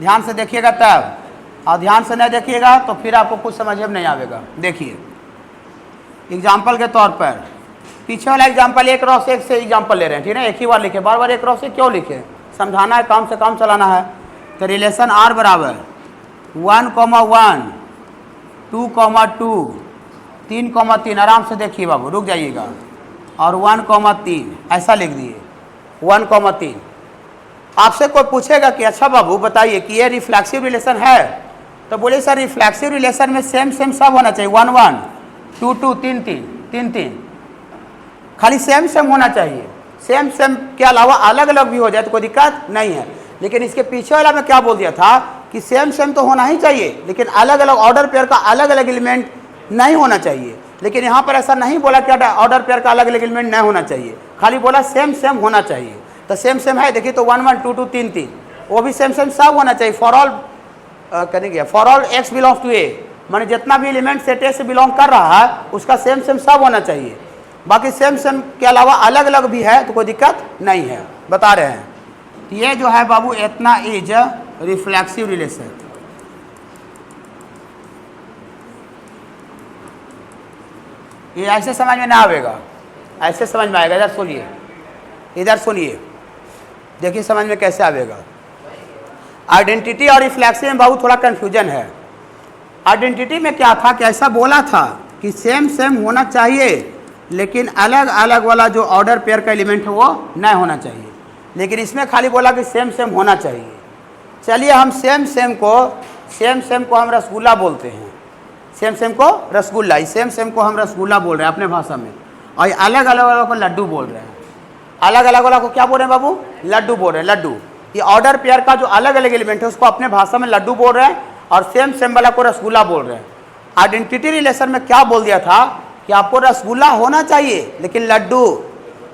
ध्यान से देखिएगा तब, और ध्यान से नहीं देखिएगा तो फिर आपको कुछ समझ में नहीं आएगा। देखिए एग्जाम्पल के तौर पर पीछे वाला एग्जाम्पल एक रॉ से एक से एग्जाम्पल ले रहे हैं, ठीक है, एक ही बार लिखे, बार बार एक रॉ से क्यों लिखे, समझाना है, काम से काम चलाना है। तो रिलेशन आर बराबर 1,1 2,2 3,3, आराम से देखिए बाबू, रुक जाइएगा, और 1,3 ऐसा लिख दिए 1,3। आपसे कोई पूछेगा कि अच्छा बाबू बताइए कि ये रिफ्लेक्सिव रिलेशन है, तो बोले सर रिफ्लेक्सिव रिलेशन में सेम सेम सब होना चाहिए, 1,1 2,2 3,3 खाली सेम सेम होना चाहिए। सेम सेम के अलावा अलग अलग भी हो जाए तो कोई दिक्कत नहीं है, लेकिन इसके पीछे वाला में क्या बोल दिया था कि सेम सेम तो होना ही चाहिए, लेकिन अलग अलग ऑर्डर पेयर का अलग अलग एलिमेंट नहीं होना चाहिए। लेकिन यहाँ पर ऐसा नहीं बोला कि ऑर्डर पेयर का अलग अलग एलिमेंट नहीं होना चाहिए, खाली बोला सेम सेम होना चाहिए। तो सेम सेम है, देखिए तो 1,1 2,2 3,3 वो भी सेम सेम सब होना चाहिए। फॉर ऑल करेंगे, for all x belongs to A, माने जितना भी एलिमेंट सेट ए से बिलोंग कर रहा है उसका सेम सेम सब होना चाहिए। बाकी सेम सेम के अलावा अलग अलग भी है तो कोई दिक्कत नहीं है, बता रहे हैं। ये जो है बाबू इतना इज रिफ्लेक्सिव रिलेशन। ये ऐसे समझ में ना आएगा, ऐसे समझ में आएगा। इधर सुनिए, इधर सुनिए, देखिए समझ में कैसे आएगा। आइडेंटिटी और रिफ्लेक्सिव में बाबू थोड़ा कंफ्यूजन है। आइडेंटिटी में क्या था कि ऐसा बोला था कि सेम सेम होना चाहिए, लेकिन अलग अलग वाला जो ऑर्डर पेयर का एलिमेंट है वो नहीं होना चाहिए, लेकिन इसमें खाली बोला कि सेम सेम होना चाहिए। चलिए हम सेम सेम को हम रसगुल्ला बोलते हैं, सेम सेम को रसगुल्ला, इस सेम सेम को हम रसगुल्ला बोल रहे हैं अपने भाषा में, और अलग अलग वाला को लड्डू बोल रहे हैं। अलग अलग वाला को क्या बोल रहे हैं बाबू? लड्डू बोल रहे हैं, लड्डू। ये ऑर्डर पेयर का जो अलग अलग एलिमेंट है उसको अपने भाषा में लड्डू बोल रहे हैं, और सेम सेम वाला को रसगुल्ला बोल रहे हैं। आइडेंटिटी रिलेशन में क्या बोल दिया था कि आपको रसगुल्ला होना चाहिए लेकिन लड्डू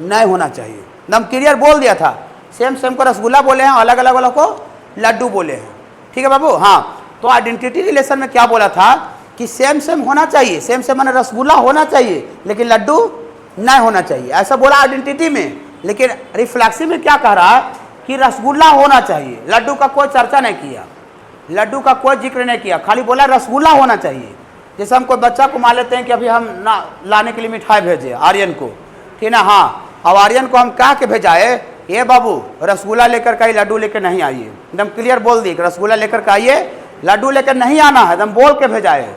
नहीं होना चाहिए, एकदम क्लियर बोल दिया था। सेम सेम को रसगुल्ला बोले हैं, अलग अलग वालों को लड्डू बोले हैं, ठीक है बाबू। हाँ, तो आइडेंटिटी रिलेशन में क्या बोला था कि सेम सेम होना चाहिए, सेम सेम माने रसगुल्ला होना चाहिए लेकिन लड्डू नहीं होना चाहिए, ऐसा बोला आइडेंटिटी में। लेकिन रिफ्लेक्सिव में क्या कह रहा है कि रसगुल्ला होना चाहिए, लड्डू का कोई चर्चा नहीं किया, लड्डू का कोई जिक्र नहीं किया, खाली बोला रसगुल्ला होना चाहिए। जैसे हम कोई बच्चा को मान लेते हैं कि अभी हम ना लाने के लिए मिठाई भेजे आर्यन को, ठीक है, हाँ, अब आर्यन को हम कह के भेजाए ये बाबू रसगुल्ला लेकर के लड्डू लेकर नहीं आइए, एकदम क्लियर बोल दी रसगुल्ला लेकर के आइए, लड्डू लेकर नहीं आना है, एकदम बोल के भेजाए।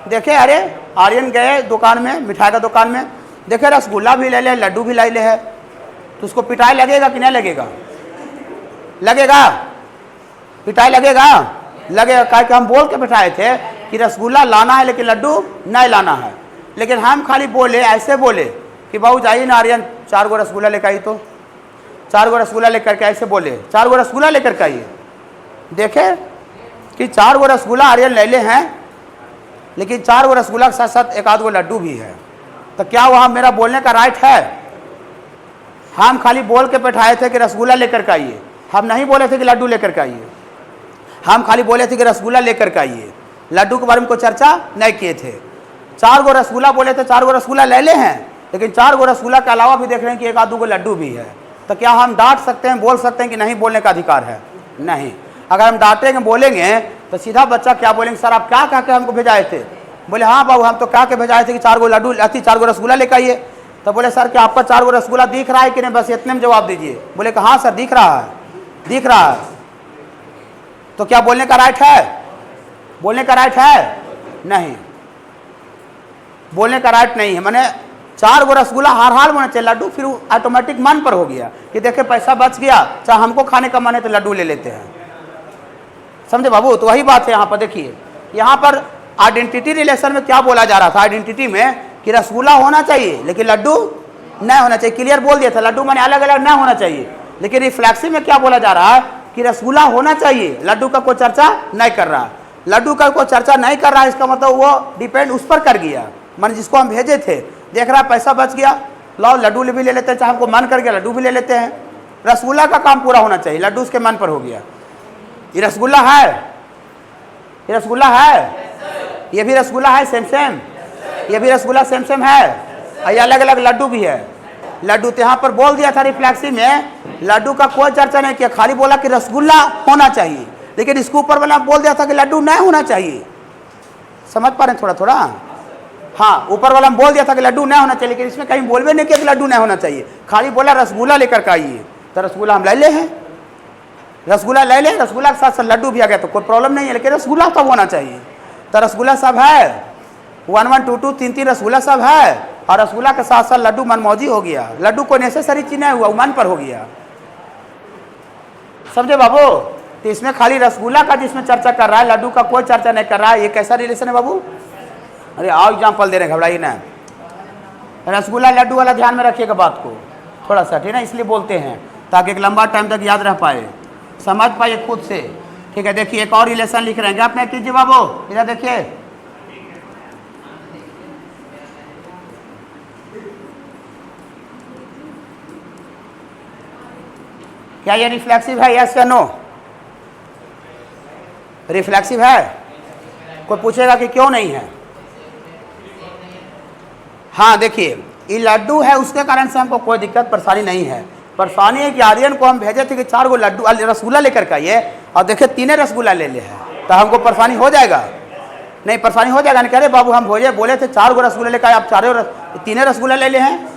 देखे अरे आर्यन गए दुकान में, मिठाई का दुकान में, देखे रसगुल्ला भी ले ले लड्डू भी लाई ले है, तो उसको पिटाई लगेगा कि नहीं लगेगा? लगेगा, पिटाई लगेगा, लगेगा। कह के हम बोल के बिठाए थे कि रसगुल्ला लाना है लेकिन लड्डू नहीं लाना है, लेकिन हम खाली बोले, ऐसे बोले कि बाबू जाइए ना आर्यन 4 गो रसगुल्ला लेकर आई, तो 4 गो रसगुल्ला लेकर के ऐसे बोले 4 गो रसगुल्ला लेकर के आइए। देखे कि 4 गो रसगुल्ला आर्यन ले ले हैं, लेकिन 4 गो रसगुल्ला के साथ साथ एक आध गो लड्डू भी है, तो क्या वहाँ मेरा बोलने का राइट है? हम खाली बोल के बैठाए थे कि रसगुल्ला लेकर के आइए, हम नहीं बोले थे कि लड्डू लेकर के आइए, हम खाली बोले थे कि रसगुल्ला लेकर के आइए, लड्डू के बारे में कोई चर्चा नहीं किए थे। 4 गो रसगुल्ला बोले थे, 4 गो रसगुल्ला ले ले हैं, लेकिन 4 गो रसगुल्ला के अलावा भी देख रहे हैं कि एक आध गो लड्डू भी है, तो क्या हम डांट सकते हैं, बोल सकते हैं कि नहीं बोलने का अधिकार है? नहीं। अगर हम डांटेंगे बोलेंगे तो सीधा बच्चा क्या बोलेंगे, सर आप क्या कह के हमको भेजाए थे? बोले हाँ बाबू हम तो कह के भेजाए थे कि 4 गो लड्डू 4 गो रसगुल्ला लेकर आइए। तो बोले सर क्या आपका 4 गो रसगुल्ला दिख रहा है कि नहीं, बस इतने में जवाब दीजिए। बोले कि हाँ सर दिख रहा है, दिख रहा है। तो क्या बोलने का राइट है? बोलने का राइट है? नहीं, बोलने का राइट नहीं है। मैंने 4 गो रसगुल्ला हर हाल होना चाहिए, लड्डू फिर ऑटोमेटिक मन पर हो गया कि देखे पैसा बच गया, चाहे हमको खाने का मन है तो लड्डू ले लेते हैं। समझे बाबू। तो वही बात है यहाँ पर, देखिए यहाँ पर आइडेंटिटी रिलेशन में क्या बोला जा रहा था, आइडेंटिटी में कि रसगुल्ला होना चाहिए लेकिन लड्डू नहीं होना चाहिए, क्लियर बोल दिया था। लड्डू माने अलग अलग नहीं होना चाहिए, लेकिन रिफ्लेक्सिव में क्या बोला जा रहा है कि रसगुल्ला होना चाहिए, लड्डू का कोई चर्चा नहीं कर रहा। लड्डू का कोई चर्चा नहीं कर रहा है, इसका मतलब वो डिपेंड उस पर कर गया, मान जिसको हम भेजे थे, देख रहा पैसा बच गया, लाओ लड्डू भी ले लेते हैं, चाहे हमको मन कर गया लड्डू भी ले लेते हैं। रसगुल्ला का काम पूरा होना चाहिए, लड्डू उसके मन पर हो गया। ये रसगुल्ला है, ये रसगुल्ला है, ये भी रसगुल्ला है सेम सेम, ये भी रसगुल्ला सेम सेम है, और ये अलग अलग लड्डू भी है। लड्डू तो यहाँ पर बोल दिया था रिफ्लेक्सिव में, लड्डू का कोई चर्चा नहीं किया, खाली बोला कि रसगुल्ला होना चाहिए, लेकिन इसके ऊपर वाला बोल दिया था कि लड्डू नहीं होना चाहिए। समझ पा रहे हैं थोड़ा थोड़ा? हाँ, ऊपर वाला बोल दिया था कि लड्डू नहीं होना चाहिए, लेकिन इसमें कहीं बोलवे नहीं किया कि लड्डू नहीं होना चाहिए, खाली बोला रसगुल्ला लेकर के आइए। तो रसगुल्ला हम ले ले हैं, रसगुल्ला ले ले, रसगुल्ला के साथ साथ लड्डू भी आ गया तो कोई प्रॉब्लम नहीं है, लेकिन रसगुल्ला तब होना चाहिए। तो रसगुल्ला सब है, 1 1 2 2 3 3 रसगुल्ला सब है, और रसगुल्ला के साथ साथ लड्डू मनमौजी हो गया। लड्डू कोई नेसेसरी चीज नहीं हुआ, मन पर हो गया। समझे बाबू? तो इसमें खाली रसगुल्ला का जिसमें चर्चा कर रहा है, लड्डू का कोई चर्चा नहीं कर रहा है। ये कैसा रिलेशन है बाबू? अरे आओ एग्जाम्पल दे रहे हैं, घबराइए ना। रसगुल्ला लड्डू वाला ध्यान में रखिएगा बात को थोड़ा सा, ठीक है ना, इसलिए बोलते हैं ताकि एक लंबा टाइम तक याद रह पाए, समझ पाइए खुद से, ठीक है। देखिए एक और रिलेशन लिख रहे हैं, आप नहीं कीजिए बाबू, इधर देखिए। क्या ये रिफ्लेक्सिव है, यस या नो? रिफ्लेक्सिव है? कोई पूछेगा कि क्यों नहीं है? हाँ देखिए, ये लड्डू है, उसके कारण से हमको कोई दिक्कत परेशानी नहीं है। परेशानी है कि आर्यन को हम भेजे थे कि 4 गो लड्डू रसगुल्ला लेकर के आइए, और देखे 3 रसगुल्ला ले हैं, तो हमको परेशानी हो जाएगा? नहीं परेशानी हो जाएगा। नहीं कह रहे बाबू हम बोले थे 4 गो रसगुल्ला लेकर आए, आप 3 रसगुल्ला ले हैं।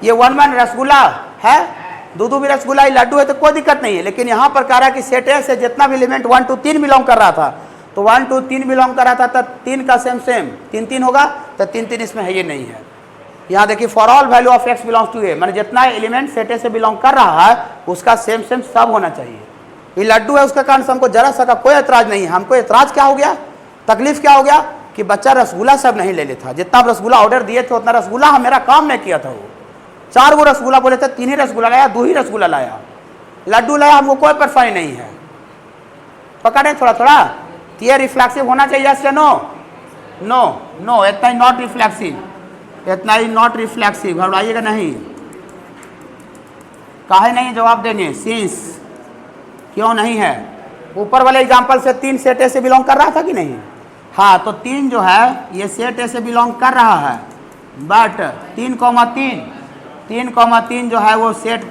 ये 1 1 रसगुल्ला है, 2 भी रसगुल्ला, ये लड्डू है, तो कोई दिक्कत नहीं है। लेकिन यहाँ पर कह रहा है कि सेट ए से जितना भी एलिमेंट 1 2 3 बिलोंग कर रहा था, तो 1 2 3 बिलोंग कर रहा था, तो 3 का सेम सेम 3 3 होगा, तो 3 3 इसमें है, ये नहीं है। यहाँ देखिए for all value of x belongs to a, मैंने जितना एलिमेंट सेट ए से बिलोंग कर रहा है उसका सेम सेम सब होना चाहिए। ये लड्डू है, उसके कारण से हमको जरा सा का कोई एतराज नहीं है। हमको एतराज क्या हो गया, तकलीफ क्या हो गया कि बच्चा रसगुल्ला सब नहीं ले लेता। जितना रसगुल्ला ऑर्डर दिए थे उतना रसगुल्ला मेरा काम नहीं किया था। वो 4 गो रसगुल्ला बोले थे, 3 ही रसगुल्ला लाया, 2 ही रसगुल्ला लाया, लड्डू लाया, हमको कोई परेशानी नहीं है। पकड़े थोड़ा थोड़ा, तो ये रिफ्लेक्सिव होना चाहिए, यस या नो? नो नो, इतना ही नॉट रिफ्लेक्सिव, इतना ही नॉट रिफ्लेक्सिव, घबराइएगा नहीं। काहे नहीं जवाब देंगे, सिंस क्यों नहीं है? ऊपर वाले एग्जांपल से 3 सेट ए से बिलोंग कर रहा था कि नहीं? हाँ, तो 3 जो है ये सेट ए से बिलोंग कर रहा है, बट 3,3 जो है वो सेट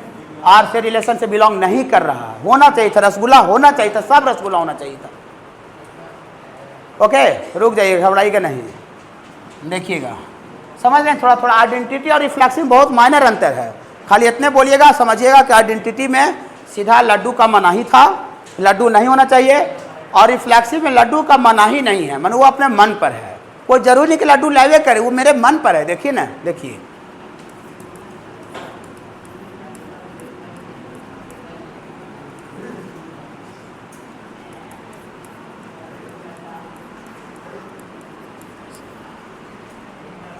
आर से रिलेशन से बिलोंग नहीं कर रहा। होना चाहिए था, रसगुल्ला होना चाहिए था, सब रसगुल्ला होना चाहिए था। ओके, रुक जाइए, घबराइएगा नहीं, देखिएगा, समझ लें थोड़ा थोड़ा। आइडेंटिटी और रिफ्लेक्सिव बहुत माइनर अंतर है, खाली इतने बोलिएगा, समझिएगा कि आइडेंटिटी में सीधा लड्डू का मनाही था, लड्डू नहीं होना चाहिए, और रिफ्लेक्सिव में लड्डू का मनाही नहीं है, मन वो अपने मन पर है। कोई जरूरी नहीं कि लड्डू लाइवे करे, वो मेरे मन पर है। देखिए ना, देखिए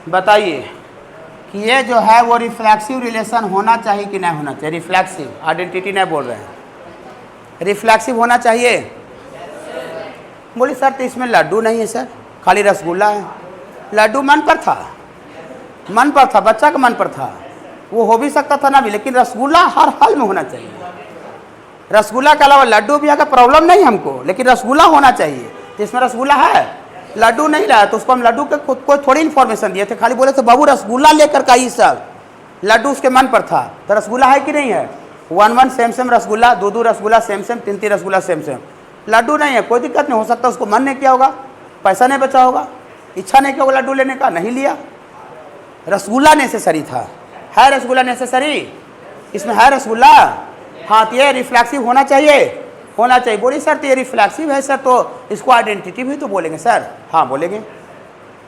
बताइए कि ये जो है वो रिफ्लेक्सिव रिलेशन होना चाहिए कि नहीं होना चाहिए? रिफ्लेक्सिव, आइडेंटिटी नहीं बोल रहे हैं, रिफ्लेक्सिव होना चाहिए। बोली सर तो इसमें लड्डू नहीं है सर, खाली रसगुल्ला है। लड्डू मन पर था, मन पर था, बच्चा का मन पर था, वो हो भी सकता था ना भी, लेकिन रसगुल्ला हर हाल में होना चाहिए। रसगुल्ला के अलावा लड्डू भी अगर प्रॉब्लम नहीं हमको, लेकिन रसगुल्ला होना चाहिए। जिसमें रसगुल्ला है, लड्डू नहीं लाया, तो उसको हम लड्डू के खुद को थोड़ी इन्फॉर्मेशन दिए थे, खाली बोले थे बाबू रसगुल्ला लेकर का ही सब, लड्डू उसके मन पर था। तो रसगुल्ला है कि नहीं है? 1 1 same same rasgulla, 2 2 rasgulla same same, 3 3 rasgulla same same, laddoo नहीं है, कोई दिक्कत नहीं। हो सकता उसको मन नहीं किया होगा, पैसा नहीं बचा होगा, इच्छा नहीं किया होगा लड्डू लेने का, नहीं लिया। रसगुल्ला नेसेसरी था, है रसगुल्ला नेसेसरी, इसमें है रसगुल्ला। हाँ, तो ये रिफ्लेक्सिव होना चाहिए, होना चाहिए। बोलिए सर तो ये रिफ्लेक्सिव है सर, तो इसको आइडेंटिटी भी तो बोलेंगे सर? हाँ बोलेंगे,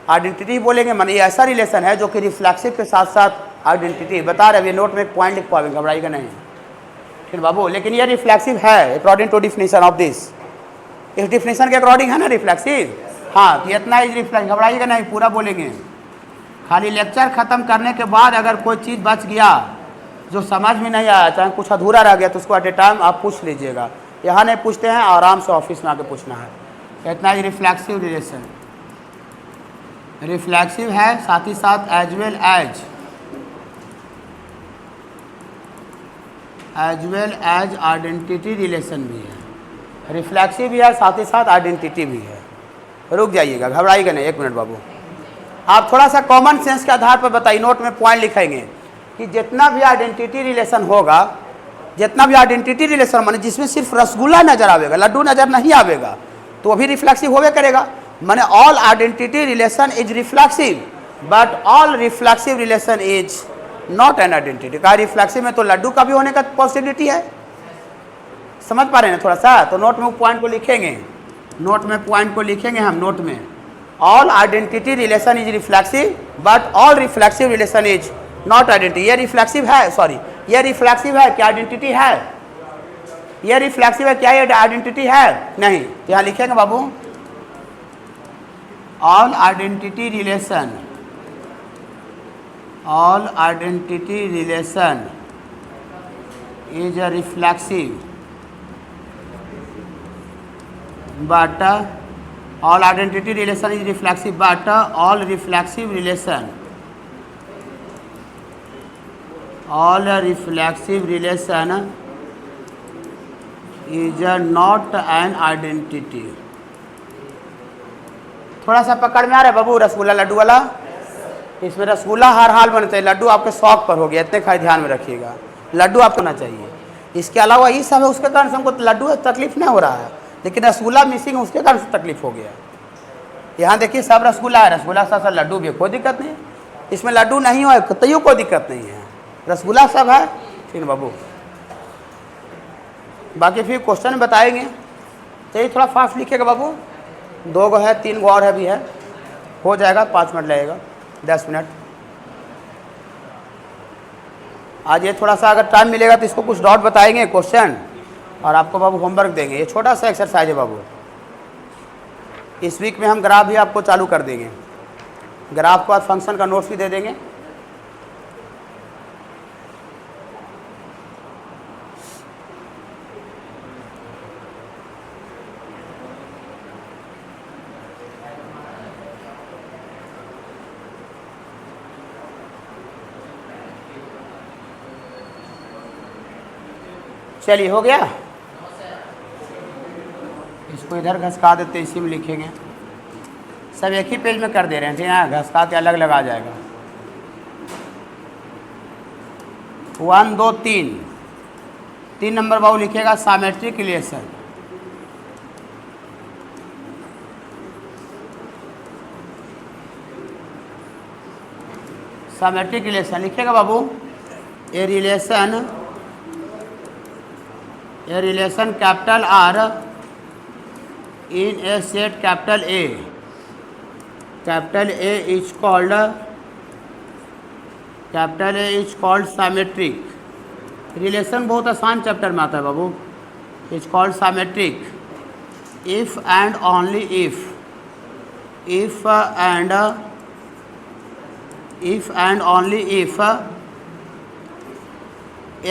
आइडेंटिटी बोलेंगे, माने ये ऐसा रिलेशन है जो कि रिफ्लेक्सिव के साथ साथ आइडेंटिटी बता रहे। नोट में एक पॉइंट लिख पाएंगे, घबराइएगा नहीं, ठीक बाबू। लेकिन ये रिफ्लेक्सिव है according to definition of this, इस डिफिनेशन के अकॉर्डिंग है ना रिफ्लेक्सिव। हाँ तो इतना इज रिफ्लेक्सिव, घबराइएगा नहीं, पूरा बोलेंगे। खाली लेक्चर ख़त्म करने के बाद अगर कोई चीज़ बच गया जो समझ में नहीं आया, चाहे कुछ अधूरा रह गया, तो उसको एट ए टाइम आप पूछ लीजिएगा। यहाँ नहीं पूछते हैं, आराम से ऑफिस में आके पूछना है। इतना ही रिफ्लेक्सिव रिलेशन रिफ्लेक्सिव है, साथ ही साथ as well as identity relation भी है। रिफ्लेक्सिव भी है, साथ ही साथ आइडेंटिटी भी है। रुक जाइएगा, घबराइएगा नहीं, 1 मिनट बाबू। आप थोड़ा सा कॉमन सेंस के आधार पर बताइए, नोट में पॉइंट लिखेंगे कि जितना भी आइडेंटिटी रिलेशन होगा, जितना भी आइडेंटिटी रिलेशन माने जिसमें सिर्फ रसगुल्ला नजर आवेगा, लड्डू नजर नहीं आवेगा, तो वो भी रिफ्लेक्सिव होवे करेगा। माने all identity relation is reflexive, but all reflexive relation is not an identity. का रिफ्लेक्सिव में तो लड्डू का भी होने का पॉसिबिलिटी है। समझ पा रहे हैं थोड़ा सा? तो नोट में पॉइंट को लिखेंगे, नोट में पॉइंट को लिखेंगे हम नोट में। All identity relation is reflexive, but all reflexive relation is not identity. ये रिफ्लेक्सिव है, सॉरी ये रिफ्लेक्सिव है, क्या आइडेंटिटी है? ये रिफ्लेक्सिव है, क्या ये आइडेंटिटी है? नहीं। तो यहाँ लिखेंगे बाबू, all identity relation is a reflexive, but all identity relation is reflexive, but all reflexive relation is not an identity। थोड़ा सा पकड़ में आ रहा है बाबू रसगुल्ला लड्डू वाला? इसमें रसगुल्ला हर हाल में चाहिए, लड्डू आपके शौक पर हो गया, इतने खाली ध्यान में रखिएगा। लड्डू आपको ना चाहिए, इसके अलावा ये सब है, उसके कारण से हमको लड्डू तकलीफ नहीं हो रहा है, लेकिन रसगुल्ला मिसिंग है, उसके कारण से तकलीफ हो गया। यहाँ देखिए सब रसगुल्ला है, रसगुल्ला साथ साथ लड्डू भी है, कोई दिक्कत नहीं। इसमें लड्डू नहीं हो तो कोई दिक्कत नहीं है, रसगुल्ला सब है, ठीक है बाबू। बाकी फिर क्वेश्चन बताएंगे, चाहिए थोड़ा फास्ट लिखिएगा बाबू। 2 गो है, 3 गो और है भी है, हो जाएगा, 5 मिनट लगेगा, 10 मिनट। आज ये थोड़ा सा अगर टाइम मिलेगा तो इसको कुछ डॉट बताएंगे क्वेश्चन, और आपको बाबू होमवर्क देंगे। ये छोटा सा एक्सरसाइज है बाबू। इस वीक में हम ग्राफ भी आपको चालू कर देंगे, ग्राफ के बाद फंक्शन का नोट्स भी दे देंगे। चलिए हो गया, इसको इधर घसका देते, इसी में लिखेंगे। सब एक ही पेज में कर दे रहे हैं, ठीक है, घसका के अलग लगा जाएगा। 1 2 3 नंबर बाबू लिखेगा सामेट्रिक रिलेशन। सामेट्रिक रिलेशन लिखेगा बाबू, a relation capital R in a set capital A is called symmetric। Relation बहुत आसान चैप्टर में आता है बाबू। Is called symmetric if and only if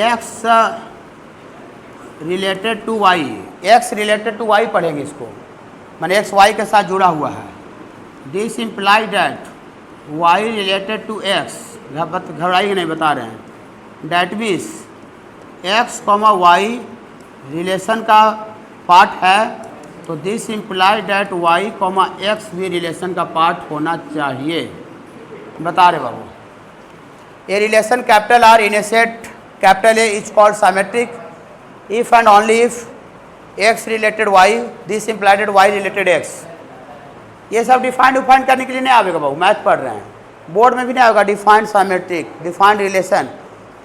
x related to y, x related to y पढ़ेंगे इसको, माने एक्स वाई के साथ जुड़ा हुआ है। This imply that y related to x, घबराइए नहीं, बता रहे हैं। That means x comma y relation का पार्ट है, तो this imply that y comma x भी रिलेशन का पार्ट होना चाहिए, बता रहे बाबू। A relation capital R in a set capital A is called symmetric if and only if x related y, this implied y related x। ये सब defined करने के लिए नहीं आएगा बाबू, मैथ पढ़ रहे हैं, बोर्ड में भी नहीं आएगा। Defined symmetric, defined relation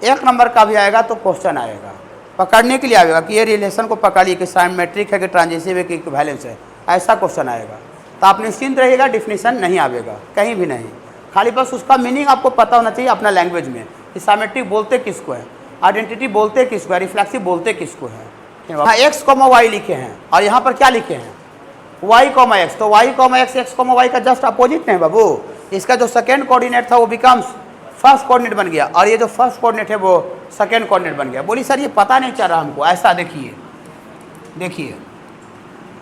1 number का भी आएगा तो क्वेश्चन आएगा, पकड़ने के लिए आएगा कि ये रिलेशन को पकड़िए कि साइमेट्रिक है कि ट्रांजिटिव है कि इक्विवेलेंस है, ऐसा क्वेश्चन आएगा। तो आप निश्चिंत रहिएगा, डिफिनीशन नहीं आएगा कहीं भी नहीं, खाली बस उसका मीनिंग आपको पता होना चाहिए अपना लैंग्वेज में कि साइमेट्रिक बोलते किसको है, आइडेंटिटी बोलते किसको है, रिफ्लेक्सिव बोलते किसको है। हाँ एक्स कॉमा वाई लिखे हैं और यहाँ पर क्या लिखे हैं, वाई कॉमा एक्स, तो y comma x x comma y का जस्ट अपोजिट नहीं बाबू, इसका जो सेकेंड कोऑर्डिनेट था वो बिकम्स फर्स्ट कोऑर्डिनेट बन गया, और ये जो फर्स्ट कोऑर्डिनेट है वो सेकेंड कोऑर्डिनेट बन गया। बोली सर ये पता नहीं चल रहा हमको, ऐसा देखिए, देखिए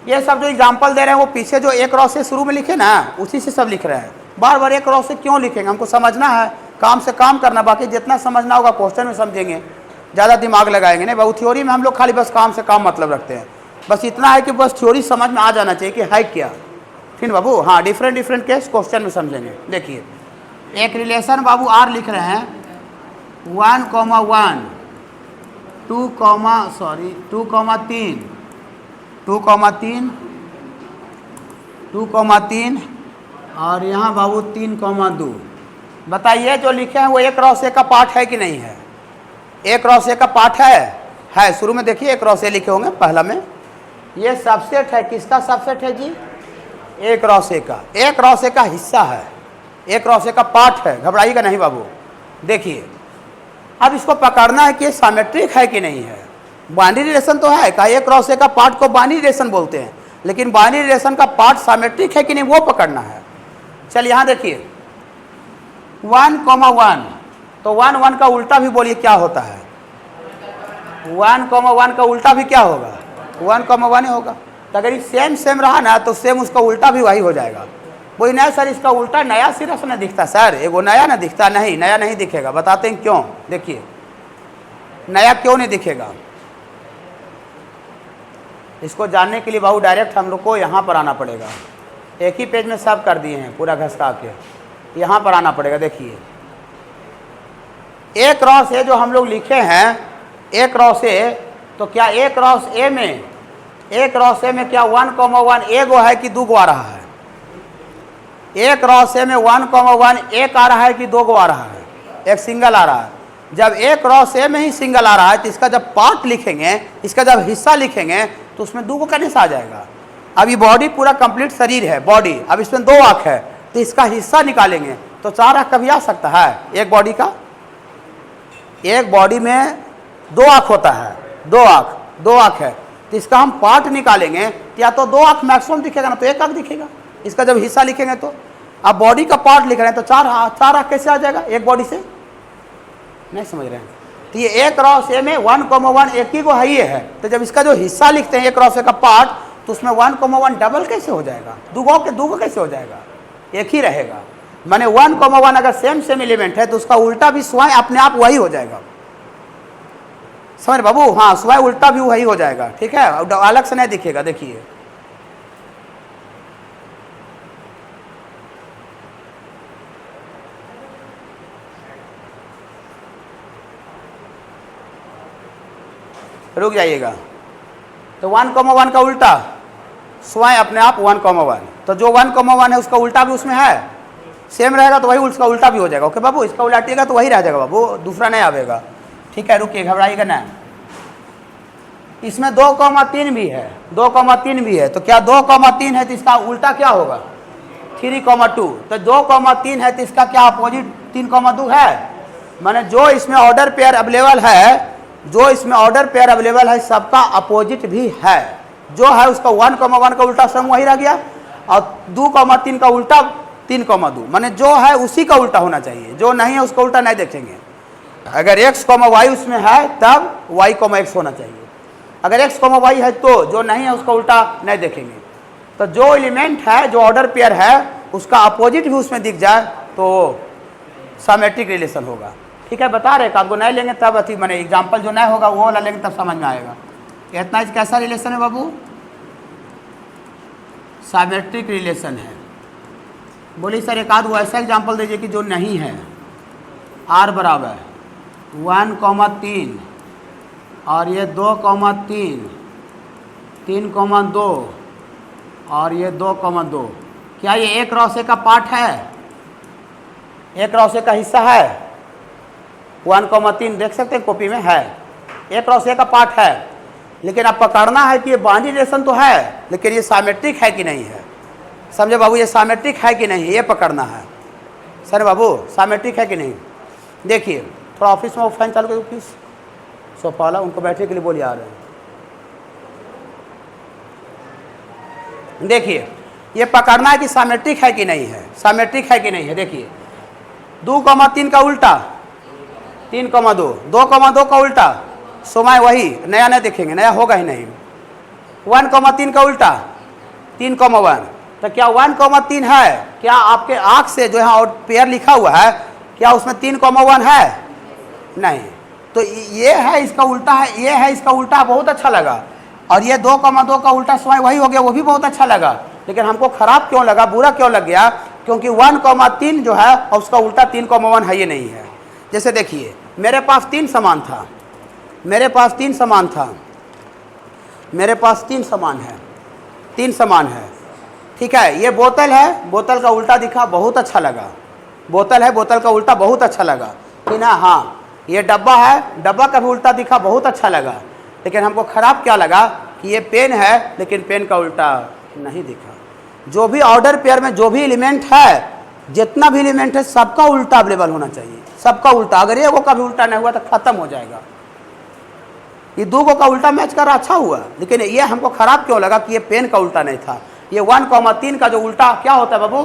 ये सब जो एग्जाम्पल दे रहे हैं वो पीछे जो एक रॉ से शुरू में लिखे ना उसी से सब लिख रहे हैं। बार बार एक रॉ से क्यों लिखेंगे, हमको समझना है, काम से काम करना, बाकी जितना समझना होगा क्वेश्चन में समझेंगे, ज़्यादा दिमाग लगाएंगे नहीं बाबू। थ्योरी में हम लोग खाली बस काम से काम मतलब रखते हैं, बस इतना है कि बस थ्योरी समझ में आ जाना चाहिए कि है क्या, ठीक बाबू। हाँ, डिफरेंट डिफरेंट केस क्वेश्चन में समझेंगे। देखिए एक रिलेशन बाबू आर लिख रहे हैं 1, 1 2, 3 2, 3 और यहाँ बाबू 3, 2। बताइए जो लिखे हैं वो एक रॉस ए का पार्ट है कि नहीं है? एक रॉस ए का पार्ट है। शुरू में देखिए एक रॉस ए लिखे होंगे पहला में, ये सबसेट है, किसका सबसेट है जी? एक रॉस ए का, एक रॉस ए का हिस्सा है, एक रॉस ए का पार्ट है, घबराइएगा नहीं बाबू। देखिए अब इसको पकड़ना है कि ये सिमेट्रिक है कि नहीं है। बाइनरी रिलेशन तो है, कहा एक रॉस ए का पार्ट को बाइनरी रिलेशन बोलते हैं, लेकिन बाइनरी रिलेशन का पार्ट सिमेट्रिक है कि नहीं वो पकड़ना है। चल यहाँ देखिए 1, 1, तो 1, 1 का उल्टा भी बोलिए क्या होता है? 1, 1 का उल्टा भी क्या होगा? 1, 1 ही होगा। तो अगर ये सेम सेम रहा ना तो सेम उसका उल्टा भी वही हो जाएगा। कोई नया सर इसका उल्टा नया सिरा से ना दिखता सर, एगो नया ना दिखता, नहीं नया नहीं दिखेगा, बताते हैं क्यों। देखिए नया क्यों नहीं दिखेगा, इसको जानने के लिए बाबू डायरेक्ट हम लोग को यहाँ पर आना पड़ेगा। एक ही पेज में सब कर दिए हैं पूरा घसका के, यहाँ पर आना पड़ेगा। देखिए एक रॉस ए जो हम लोग लिखे हैं, एक रॉस ए, तो क्या एक रॉस ए में, एक रॉस ए में क्या 1, 1 एगो है कि दो गो आ रहा है? एक रॉस ए में 1, 1 एक आ रहा है कि दो गो आ रहा है? एक सिंगल आ रहा है। जब एक रॉस ए में ही सिंगल आ रहा है तो इसका जब पार्ट लिखेंगे, इसका जब हिस्सा लिखेंगे तो उसमें दो गो का निशा आ जाएगा। अब ये बॉडी पूरा कंप्लीट शरीर है बॉडी, अब इसमें 2 आँख है तो इसका हिस्सा निकालेंगे तो 4 आँख कभी आ सकता है एक बॉडी का? एक बॉडी में 2 आँख होता है, 2 आँख है, तो इसका हम पार्ट निकालेंगे तो या तो 2 आँख मैक्सिमम दिखेगा ना तो 1 आँख दिखेगा। इसका जब हिस्सा लिखेंगे तो अब बॉडी का पार्ट लिख रहे हैं तो 4 आँख कैसे आ जाएगा एक बॉडी से? नहीं समझ रहे हैं। तो ये एक रॉस ए में 1, 1 एक ही को है ये है, तो जब इसका जो हिस्सा लिखते हैं एक रॉस ए का पार्ट तो उसमें 1, 1 डबल कैसे हो जाएगा? दो गो कैसे हो जाएगा? एक ही रहेगा। माने 1, 1 अगर सेम सेम एलिमेंट है तो उसका उल्टा भी स्वयं अपने आप वही हो जाएगा। समझ बाबू? हाँ, स्वयं उल्टा भी वही हो जाएगा, ठीक है, अलग से नहीं दिखेगा। देखिए रुक जाइएगा, तो 1, 1 का उल्टा स्वयं अपने आप 1, 1, तो जो 1, 1 है उसका उल्टा भी उसमें है, सेम रहेगा तो वही उसका उल्टा भी हो जाएगा। ओके बाबू, इसका उल्टाइएगा तो वही रह जाएगा बाबू, दूसरा नहीं आवेगा, ठीक है। रुकिए, घबराइएगा ना। इसमें 2, 3 भी है, 2, 3 भी है, तो क्या 2, 3 है तो इसका उल्टा क्या होगा? 3, 2, तो 2, 3 है तो इसका क्या अपोजिट 3, 2 है? माने जो इसमें ऑर्डर पेयर अवेलेबल है, जो इसमें ऑर्डर पेयर अवेलेबल है सबका अपोजिट भी है। जो है उसका 1, 1 का उल्टा सम वही रह गया, और 2, 3 का उल्टा 3, 2, माने जो है उसी का उल्टा होना चाहिए, जो नहीं है उसका उल्टा नहीं देखेंगे। अगर x, y उसमें है तब y, x होना चाहिए। अगर x, y है तो जो नहीं है उसका उल्टा नहीं देखेंगे। तो जो एलिमेंट है, जो ऑर्डर पेयर है उसका अपोजिट भी उसमें दिख जाए तो सिमेट्रिक रिलेशन होगा, ठीक है। बता रहे आपको, नहीं लेंगे तब अति मैंने एग्जाम्पल जो नहीं होगा वो वाला लेंगे तब समझ में आएगा। इतना कैसा रिलेशन है बाबू? सिमेट्रिक रिलेशन है। बोलिए सर एक आध वो ऐसा एग्जाम्पल दीजिए कि जो नहीं है। r बराबर 1, 3 और ये 2, 3, 3, 2 और ये 2, 2, क्या ये एक रॉसे का पार्ट है? एक रॉसे का हिस्सा है? 1, 3 देख सकते हैं कॉपी में है, एक रॉसे का पार्ट है, लेकिन अब पकड़ना है कि ये बाइनरी रिलेशन तो है लेकिन ये सिमेट्रिक है कि नहीं है। समझे बाबू, ये सिमेट्रिक है कि नहीं ये पकड़ना है। सर बाबू सिमेट्रिक है कि नहीं? देखिए थोड़ा ऑफिस में फैन चालू करो प्लीज, सोफा वाला, उनको बैठने के लिए बोलिए आ रहे हैं। देखिए ये पकड़ना है कि सामेट्रिक है कि नहीं है, सामेट्रिक है कि नहीं है। देखिए 2,3 का उल्टा 3,2, 2,2 का उल्टा समय वही, नया नहीं देखेंगे, नया होगा ही नहीं। 1,3 का उल्टा 3,1, तो क्या 1,3 है? क्या आपके आँख से जो है पेयर लिखा हुआ है क्या उसमें 3,1 है? नहीं, तो ये है इसका उल्टा है, ये है इसका उल्टा, बहुत अच्छा लगा। और ये 2,2 का उल्टा समय वही हो गया, वो भी बहुत अच्छा लगा। लेकिन हमको खराब क्यों लगा, बुरा क्यों लग गया? क्योंकि 1,3 जो है और उसका उल्टा 3,1 है, ये नहीं है। जैसे देखिए मेरे पास 3 समान था, मेरे पास 3 समान था, मेरे पास 3 समान है, 3 समान है, ठीक है। ये बोतल है, बोतल का उल्टा दिखा, बहुत अच्छा लगा। बोतल है, बोतल का उल्टा बहुत अच्छा लगा कि ना। हाँ, ये डब्बा है, डब्बा का भी उल्टा दिखा, बहुत अच्छा लगा। लेकिन हमको ख़राब क्या लगा कि ये पेन है लेकिन पेन का उल्टा नहीं दिखा। जो भी ऑर्डर पेयर में जो भी एलिमेंट है, जितना भी एलिमेंट है, सबका उल्टा अवेलेबल होना चाहिए, सबका उल्टा। अगर ये का भी उल्टा नहीं हुआ तो ख़त्म हो जाएगा। ये 2 का उल्टा मैच कर अच्छा हुआ, लेकिन ये हमको ख़राब क्यों लगा कि ये पेन का उल्टा नहीं था। ये 1,3 का जो उल्टा क्या होता है बाबू?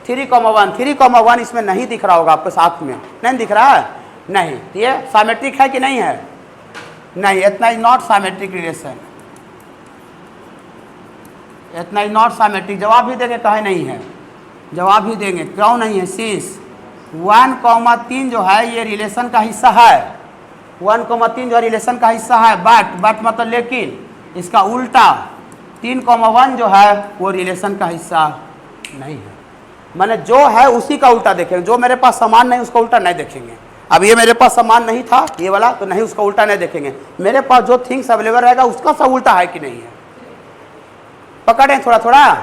3,1, 3,1 इसमें नहीं दिख रहा होगा आपके साथ में, नहीं दिख रहा है? नहीं, ये सामेट्रिक है कि नहीं है? नहीं, इतना इज नॉट सामेट्रिक रिलेशन, इतना इज नॉट सामेट्रिक। जवाब भी देंगे कहे नहीं है, जवाब भी देंगे क्यों नहीं है। सिंस 1,3 जो है ये रिलेशन का हिस्सा है, 1,3 जो रिलेशन का हिस्सा है, बट मतलब लेकिन इसका उल्टा 3,1 जो है वो रिलेशन का हिस्सा नहीं है। माने जो है उसी का उल्टा देखेंगे, जो मेरे पास समान नहीं उसका उल्टा नहीं देखेंगे। अब ये मेरे पास समान नहीं था ये वाला, तो नहीं उसका उल्टा नहीं देखेंगे। मेरे पास जो थिंग्स अवेलेबल रहेगा उसका सब उल्टा है कि नहीं है, पकड़ें थोड़ा थोड़ा।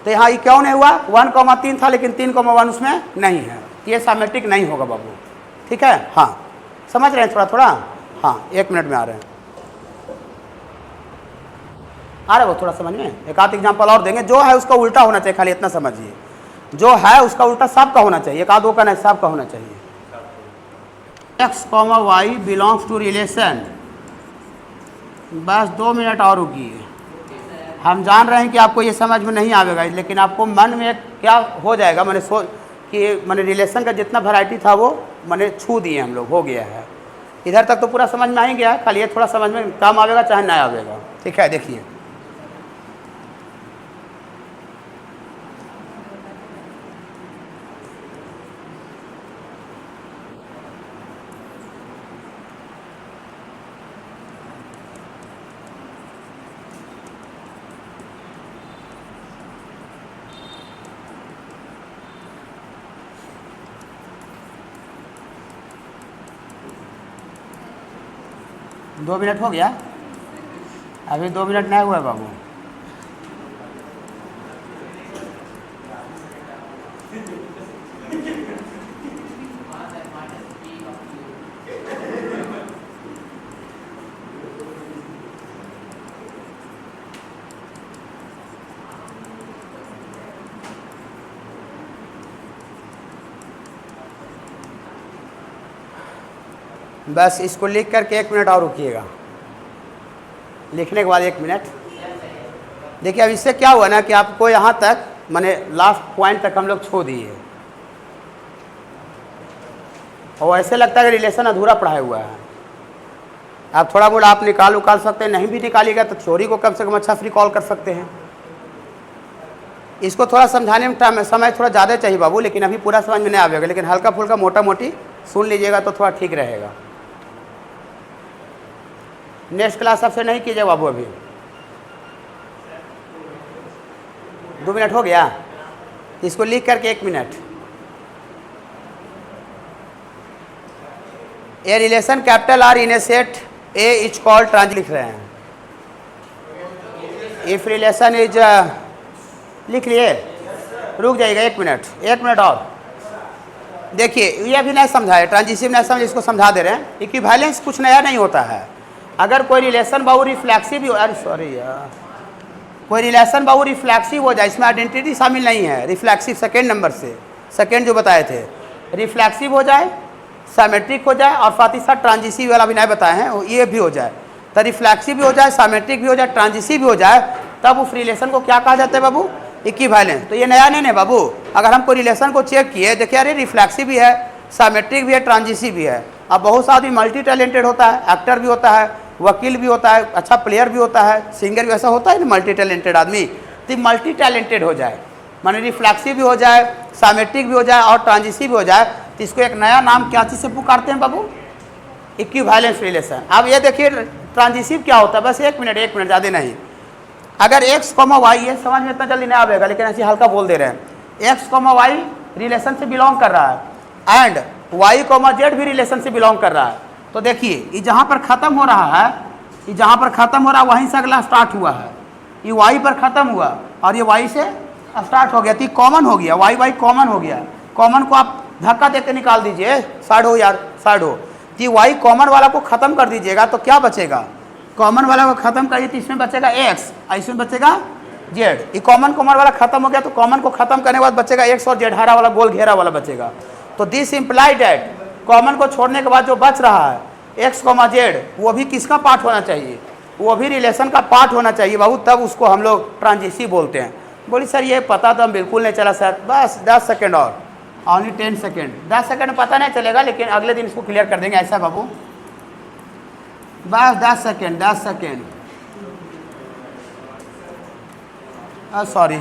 तो यहाँ ये क्यों नहीं हुआ? 1,3 था लेकिन 3,1 उसमें नहीं है, ये सामेट्रिक नहीं होगा बाबू, ठीक है। हाँ, समझ रहे हैं थोड़ा थोड़ा? हाँ, 1 मिनट में आ रहे हैं, आ रहे वो थोड़ा समझ में। एक आध एग्जाम्पल और देंगे। जो है उसका उल्टा होना चाहिए, खाली इतना समझिए, जो है उसका उल्टा सबका होना चाहिए, एक आध का नहीं, सबका होना चाहिए। x, y belongs to relation. बस 2 मिनट और रुकिए। हम जान रहे हैं कि आपको ये समझ में नहीं आएगा, लेकिन आपको मन में क्या हो जाएगा, मैंने सोच कि मैंने रिलेशन का जितना वैरायटी था वो मैंने छू दिए हम लोग, हो गया है। इधर तक तो पूरा समझ में आ ही गया, खाली ये थोड़ा समझ में काम आएगा चाहे ना आएगा, ठीक है। देखिए दो मिनट हो गया, अभी 2 मिनट नहीं हुआ बाबू। बस इसको लिख करके 1 मिनट और रुकिएगा, लिखने के बाद 1 मिनट। देखिए अब इससे क्या हुआ ना कि आपको यहाँ तक मैंने लास्ट पॉइंट तक हम लोग छो दिए, और ऐसे लगता है कि रिलेशन अधूरा पढ़ाया हुआ है। आप थोड़ा बहुत आप निकाल सकते हैं, नहीं भी निकालिएगा तो थ्योरी को कम से कम अच्छा फ्री कॉल कर सकते हैं। इसको थोड़ा समझाने में टाइम समय थोड़ा ज़्यादा चाहिए बाबू, लेकिन अभी पूरा समझ में नहीं आएगा, लेकिन हल्का फुल्का मोटा मोटी सुन लीजिएगा तो थोड़ा ठीक रहेगा। नेक्स्ट क्लास आपसे नहीं कीजिए बाबू, अभी 2 मिनट हो गया। इसको लिख करके 1 मिनट। A relation capital R in a set A is called trans लिख रहे हैं। इफ रिलेशन इज लिख लिए, रुक जाइएगा 1 मिनट, 1 मिनट और। देखिए ये अभी नहीं समझाए, ट्रांजिटिव नहीं समझ, इसको समझा दे रहे हैं। इक्विवेलेंस कुछ नया नहीं होता है। अगर कोई रिलेशन बाबू रिफ्लेक्सिव हो, अरे सॉरी यार, कोई रिलेशन बाबू रिफ्लेक्सिव हो जाए, इसमें आइडेंटिटी शामिल नहीं है। रिफ्लेक्सिव सेकेंड नंबर से, सेकेंड जो बताए थे, रिफ्लेक्सिव हो जाए, सामेट्रिक हो जाए, और साथ ही साथ ट्रांजिटिव वाला भी नहीं बताए हैं, ये भी हो जाए। तो रिफ्लेक्सिव भी हो जाए, सामेट्रिक भी हो जाए, ट्रांजिटिव भी हो जाए, तब उस रिलेशन को क्या कहा जाता है बाबू? इक्विवेलेंस। तो ये नया नहीं है बाबू। अगर हमको रिलेशन को चेक किए, देखिए अरे रिफ्लेक्सिव भी है, साइमेट्रिक भी है, ट्रांजिटिव भी है। अब बहुत सा आदमी मल्टी टैलेंटेड होता है, एक्टर भी होता है, वकील भी होता है, अच्छा प्लेयर भी होता है, सिंगर भी, ऐसा होता है ना मल्टी टैलेंटेड आदमी। तो मल्टी टैलेंटेड हो जाए, माने रिफ्लेक्सिव भी हो जाए, साइमेट्रिक भी हो जाए और ट्रांजिटिव भी हो जाए, तो इसको एक नया नाम क्या चीज़ से पुकारते हैं बाबू? Equivalence relation. अब ये देखिए ट्रांजिटिव क्या होता है, बस एक मिनट ज़्यादा नहीं। अगर x, y, ये समझ में इतना जल्दी नहीं आएगा, लेकिन ऐसे हल्का बोल दे रहे हैं। x, y रिलेशन से बिलोंग कर रहा है एंड y, z भी रिलेशन से बिलोंग कर रहा है। तो देखिए ये जहाँ पर ख़त्म हो रहा है, ये जहाँ पर ख़त्म हो रहा है वहीं से अगला स्टार्ट हुआ है। ये y पर ख़त्म हुआ और ये y से स्टार्ट हो गया, तो कॉमन हो गया, y कॉमन हो गया। कॉमन को आप धक्का देकर निकाल दीजिए, साइड हो यार, साइड हो। तो y कॉमन वाला को ख़त्म कर दीजिएगा तो क्या बचेगा? कॉमन वाला को खत्म करिए तो इसमें बचेगा x, इसमें बचेगा z। ये कॉमन वाला खत्म हो गया तो कॉमन को खत्म करने के बाद बचेगा x और z, हरा वाला गोल घेरा वाला बचेगा। तो दिस इम्प्लाई डैट कॉमन को छोड़ने के बाद जो बच रहा है x, z, वो भी किसका पार्ट होना चाहिए? वो भी रिलेशन का पार्ट होना चाहिए बाबू, तब उसको हम लोग ट्रांजिटिव बोलते हैं। बोली सर ये पता तो हम बिल्कुल नहीं चला सर। बस 10 सेकेंड और, ओनली 10 सेकेंड। 10 सेकेंड पता नहीं चलेगा, लेकिन अगले दिन इसको क्लियर कर देंगे। ऐसा बाबू बस 10 सेकेंड सॉरी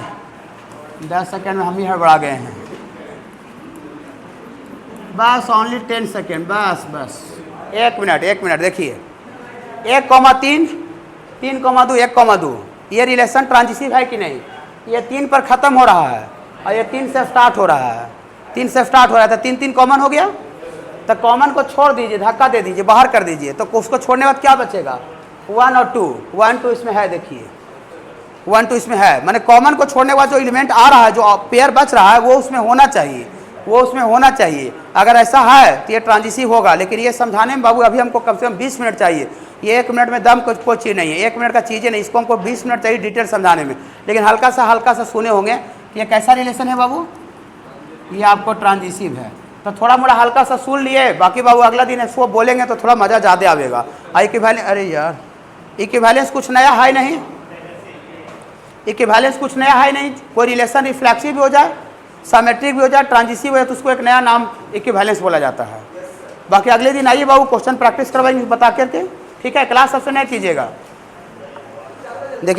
10 सेकेंड में हम ही हड़बड़ा गए हैं। बस ओनली 10 सेकेंड, बस 1 मिनट। देखिए 1,3, 3,2, 1,2 ये रिलेशन ट्रांजिटिव है कि नहीं? ये 3 पर ख़त्म हो रहा है और ये 3 से स्टार्ट हो रहा है, 3 से स्टार्ट हो रहा है, तो 3 कॉमन हो गया। तो कॉमन को छोड़ दीजिए, धक्का दे दीजिए, बाहर कर दीजिए, तो उसको छोड़ने के बाद क्या बचेगा? 1 और 2, 1, 2 इसमें है, देखिए 1, 2 इसमें है। माने कॉमन को छोड़ने के बाद जो एलिमेंट आ रहा है, जो पेयर बच रहा है, वो उसमें होना चाहिए, अगर ऐसा है तो ये ट्रांजिटिव होगा। लेकिन ये समझाने में बाबू अभी हमको कम से कम 20 मिनट चाहिए। ये 1 मिनट में दम कोई चीज़ नहीं है, 1 मिनट का चीज़ें नहीं, इसको हमको 20 मिनट चाहिए डिटेल समझाने में। लेकिन हल्का सा सुने होंगे कि ये कैसा रिलेशन है बाबू? ये आपको ट्रांजिटिव है। तो थोड़ा मोड़ा हल्का सा सुन लिए, बाकी बाबू अगला दिन इसको बोलेंगे तो थोड़ा मज़ा ज़्यादा आएगा। इक्विवेलेंस, अरे यार इक्विवेलेंस कुछ नया है नहीं, इक्विवेलेंस कुछ नया है नहीं। कोई रिलेशन रिफ्लेक्सिव भी हो जाए, साइमेट्रिक भी हो जाए, ट्रांजिटिव हो जाए, तो उसको एक नया नाम इक्विवेलेंस बोला जाता है। बाकी अगले दिन आइए बाबू, क्वेश्चन प्रैक्टिस करवाएंगे बता करके, ठीक है? क्लास सबसे नहीं कीजिएगा।